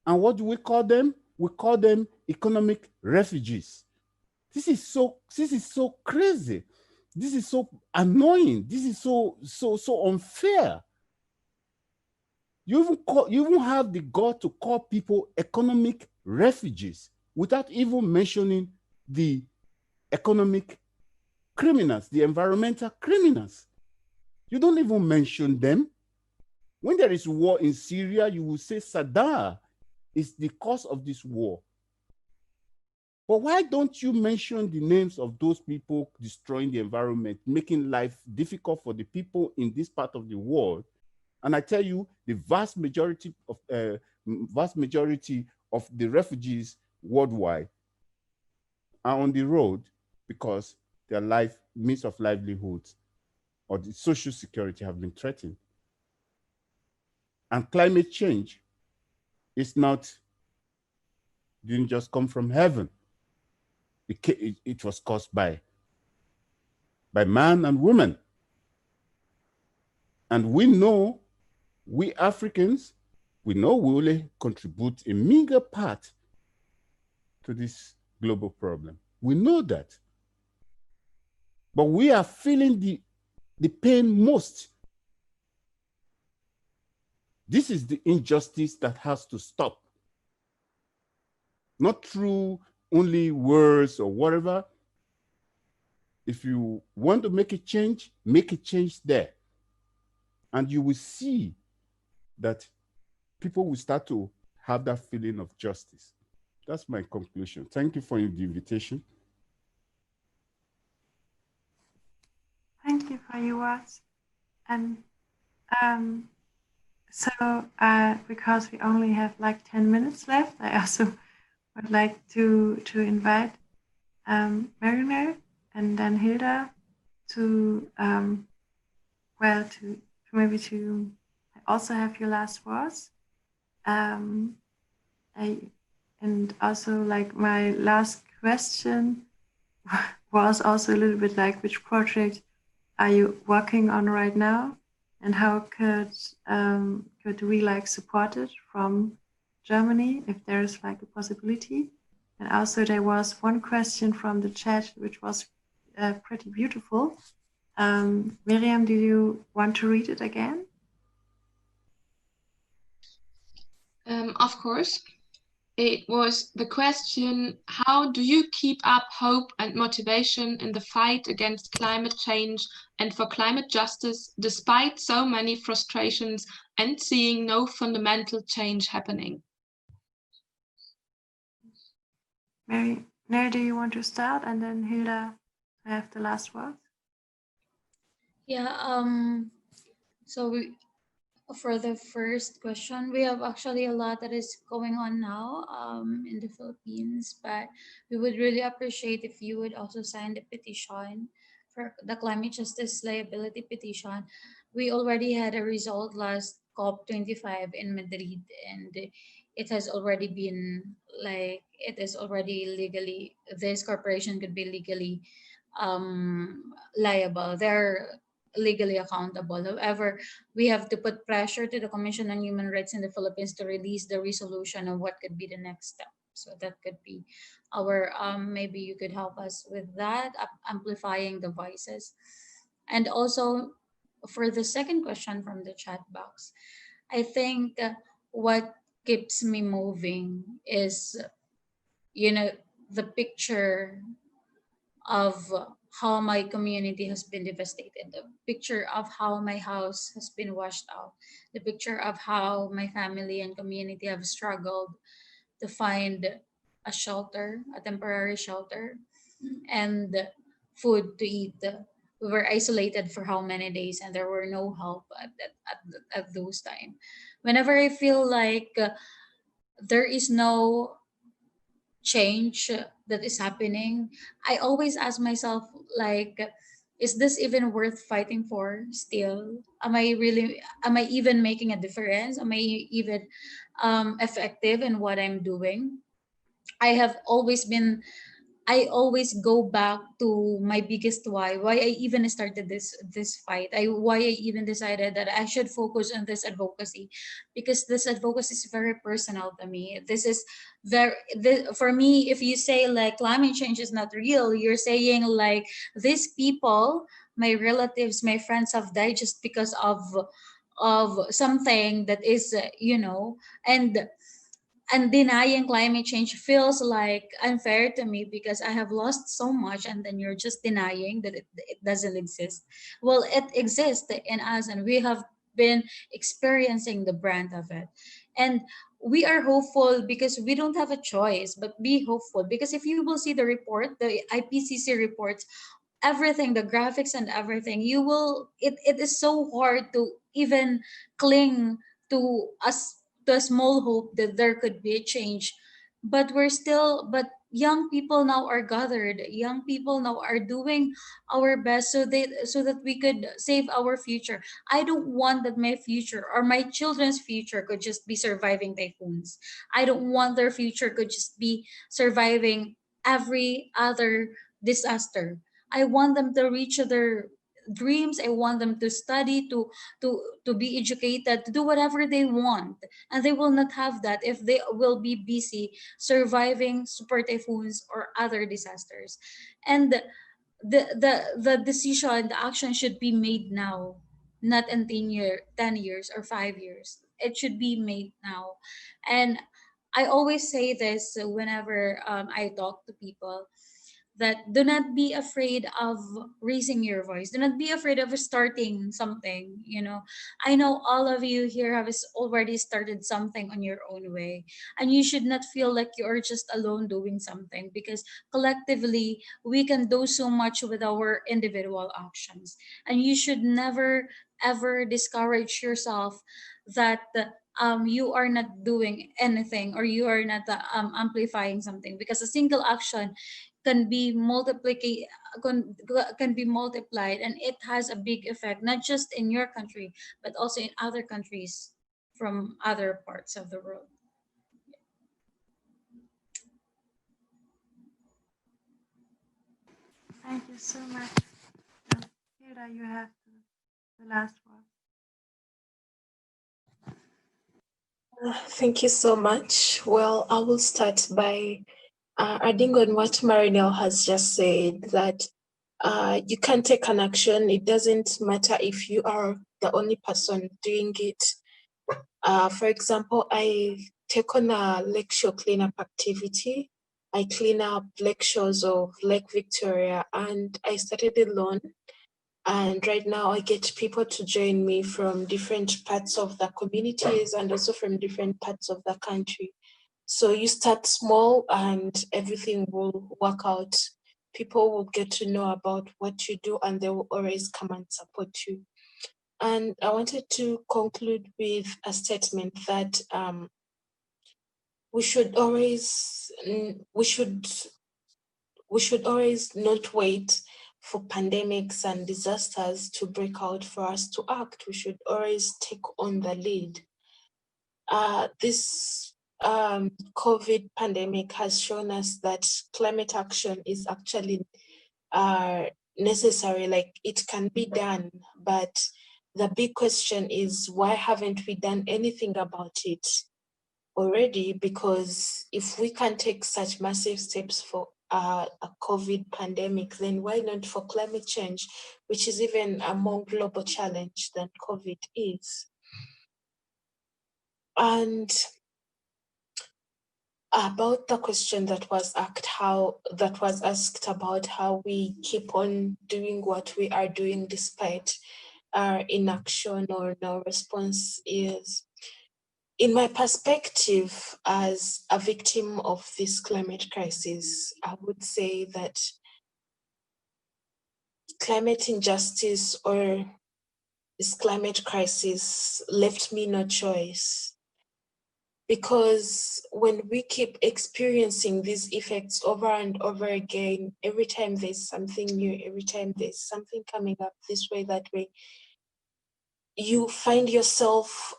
and what do we call them? We call them economic refugees. This is so crazy. This is so annoying. This is so unfair. You even have the gall to call people economic refugees without even mentioning the economic criminals, the environmental criminals. You don't even mention them. When there is war in Syria, you will say Saddam is the cause of this war. But why don't you mention the names of those people destroying the environment, making life difficult for the people in this part of the world? And I tell you, the vast majority of the refugees worldwide are on the road because their means of livelihoods or the social security have been threatened. And climate change didn't just come from heaven. It was caused by man and woman. And we Africans, we only contribute a meager part to this global problem. We know that. But we are feeling the pain most. This is the injustice that has to stop. Not through only words or whatever. If you want to make a change there. And you will see that people will start to have that feeling of justice. That's my conclusion. Thank you for the invitation. Thank you for your words. And because we only have like 10 minutes left, I also would like to invite Mariner and then Hilda to also have your last words. And also like my last question was also a little bit like, which project are you working on right now? And how could we like support it from Germany if there is like a possibility? And also there was one question from the chat, which was pretty beautiful. Miriam, do you want to read it again? Of course. It was the question, how do you keep up hope and motivation in the fight against climate change and for climate justice, despite so many frustrations and seeing no fundamental change happening? Mary, do you want to start? And then Hilda, I have the last word. Yeah, so For the first question, we have actually a lot that is going on now in the Philippines, but we would really appreciate if you would also sign the petition for the climate justice liability petition. We already had a result last COP25 in Madrid, and it has already been like, it is already legally, this corporation could be legally liable. They're legally accountable. However, we have to put pressure to the Commission on Human Rights in the Philippines to release the resolution of what could be the next step. So that could be our, maybe you could help us with that, amplifying the voices. And also for the second question from the chat box, I think what keeps me moving is, you know, the picture of how my community has been devastated, the picture of how my house has been washed out, the picture of how my family and community have struggled to find a shelter, a temporary shelter, and food to eat. We were isolated for how many days, and there were no help at those times. Whenever I feel like there is no change that is happening, I always ask myself, like, is this even worth fighting for still? Am I even making a difference? Am I even effective in what I'm doing? I have always been, I always go back to my biggest why I even started this fight. Why I even decided that I should focus on this advocacy, because this advocacy is very personal to me. This is for me, if you say like climate change is not real, you're saying like these people, my relatives, my friends have died just because of something that is and denying climate change feels like unfair to me, because I have lost so much and then you're just denying that it doesn't exist. Well, it exists in us and we have been experiencing the brunt of it. And we are hopeful because we don't have a choice but be hopeful, because if you will see the report, the IPCC reports, everything, the graphics and everything, you will, it is so hard to even cling to us, to a small hope that there could be a change. But we're still, but young people now are gathered, young people now are doing our best so they, so that we could save our future. I don't want that my future or my children's future could just be surviving typhoons. I don't want their future could just be surviving every other disaster. I want them to reach their dreams. I want them to study, to be educated, to do whatever they want. And they will not have that if they will be busy surviving super typhoons or other disasters. And the decision, the action should be made now, not in 10 years or 5 years. It should be made now. And I always say this whenever I talk to people, that do not be afraid of raising your voice, do not be afraid of starting something. I know all of you here have already started something on your own way, and you should not feel like you are just alone doing something, because collectively we can do so much with our individual actions. And you should never ever discourage yourself that you are not doing anything, or you are not amplifying something, because a single action can be can be multiplied, and it has a big effect not just in your country but also in other countries from other parts of the world. Thank you so much. Hilda, you have the last word. Thank you so much. Well, I will start by adding on what Marinelle has just said, that you can take an action. It doesn't matter if you are the only person doing it. For example, I take on a lake shore cleanup activity. I clean up lake shores of Lake Victoria, and I started alone. And right now I get people to join me from different parts of the communities and also from different parts of the country. So you start small and everything will work out. People will get to know about what you do and they will always come and support you. And I wanted to conclude with a statement that we should always not wait for pandemics and disasters to break out for us to act. We should always take on the lead. This COVID pandemic has shown us that climate action is actually necessary, like it can be done, but the big question is, why haven't we done anything about it already? Because if we can take such massive steps for a COVID pandemic, then why not for climate change, which is even a more global challenge than COVID is? And about the question that was asked about how we keep on doing what we are doing despite our inaction or no response, is, in my perspective as a victim of this climate crisis, I would say that climate injustice or this climate crisis left me no choice. Because when we keep experiencing these effects over and over again, every time there's something new, every time there's something coming up this way, that way, you find yourself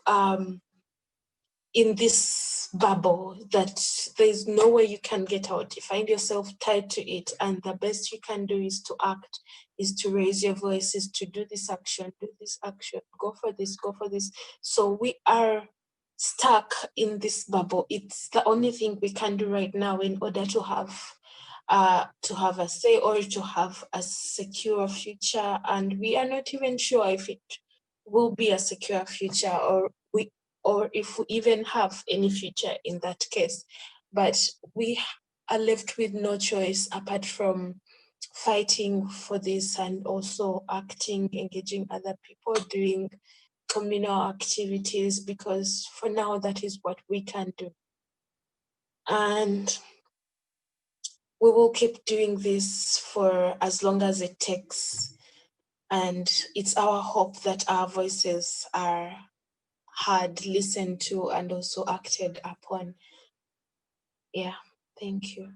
in this bubble that there's no way you can get out. You find yourself tied to it, and the best you can do is to act, is to raise your voice, is to do this action, go for this, go for this. So we are stuck in this bubble. It's the only thing we can do right now in order to have a say or to have a secure future. And we are not even sure if it will be a secure future, or if we even have any future in that case. But we are left with no choice apart from fighting for this and also acting, engaging other people, doing communal activities, because for now that is what we can do. And we will keep doing this for as long as it takes. And it's our hope that our voices are heard, listened to, and also acted upon. Yeah, thank you.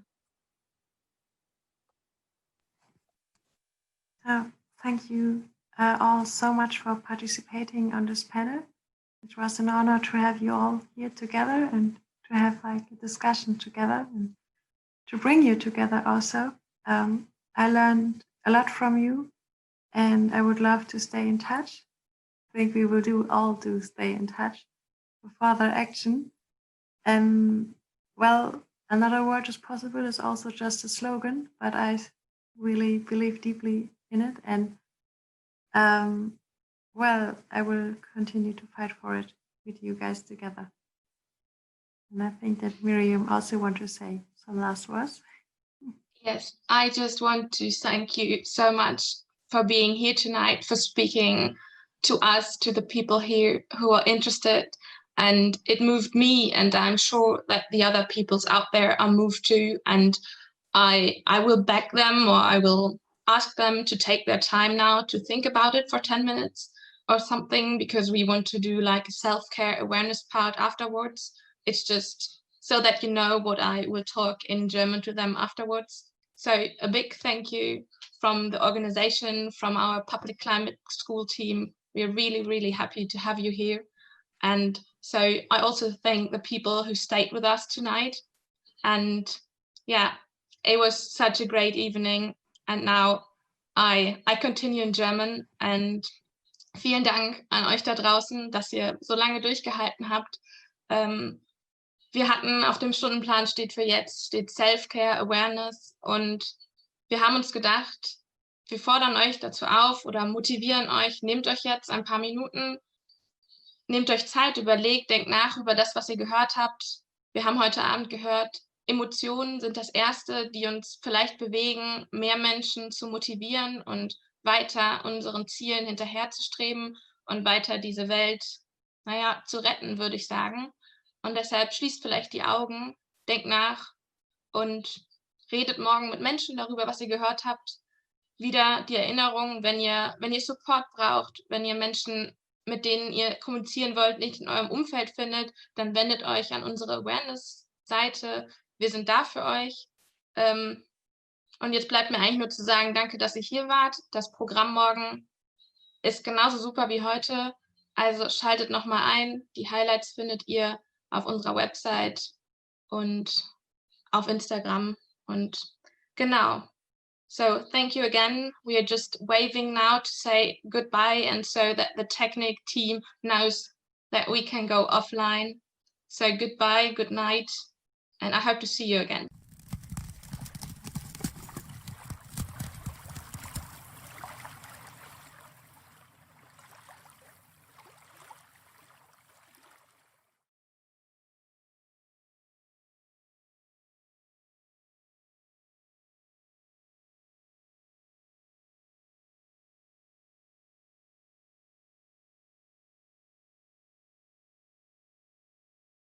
Thank you all so much for participating on this panel. It was an honor to have you all here together and to have like a discussion together and to bring you together also. I learned a lot from you, and I would love to stay in touch. I think we will do stay in touch for further action. Well, another word is possible is also just a slogan, but I really believe deeply in it. And well, I will continue to fight for it with you guys together. And I think that Miriam also want to say some last words. Yes, I just want to thank you so much for being here tonight, for speaking to us, to the people here who are interested. And it moved me, and I'm sure that the other peoples out there are moved too. And I will back them, or I will ask them to take their time now to think about it for 10 minutes or something, because we want to do like a self-care awareness part afterwards. It's just so that you know what I will talk in German to them afterwards. So a big thank you from the organization, from our public climate school team. We are really, really happy to have you here. And so I also thank the people who stayed with us tonight. And yeah, it was such a great evening. And now I continue in German. And vielen Dank an euch da draußen, dass ihr so lange durchgehalten habt. Wir hatten auf dem Stundenplan steht Self-Care, Awareness, und wir haben uns gedacht, wir fordern euch dazu auf oder motivieren euch, nehmt euch jetzt ein paar Minuten, nehmt euch Zeit, überlegt, denkt nach über das, was ihr gehört habt. Wir haben heute Abend gehört, Emotionen sind das Erste, die uns vielleicht bewegen, mehr Menschen zu motivieren und weiter unseren Zielen hinterherzustreben und weiter diese Welt, zu retten, würde ich sagen. Und deshalb schließt vielleicht die Augen, denkt nach und redet morgen mit Menschen darüber, was ihr gehört habt. wieder die Erinnerung, wenn ihr Support braucht, wenn ihr Menschen, mit denen ihr kommunizieren wollt, nicht in eurem Umfeld findet, dann wendet euch an unsere Awareness-Seite. Wir sind da für euch. Und jetzt bleibt mir eigentlich nur zu sagen, danke, dass ihr hier wart. Das Programm morgen ist genauso super wie heute. Also schaltet nochmal ein. Die Highlights findet ihr auf unserer Website und auf Instagram. Und genau. So thank you again. We are just waving now to say goodbye, and so that the Technic team knows that we can go offline. So goodbye, good night, and I hope to see you again.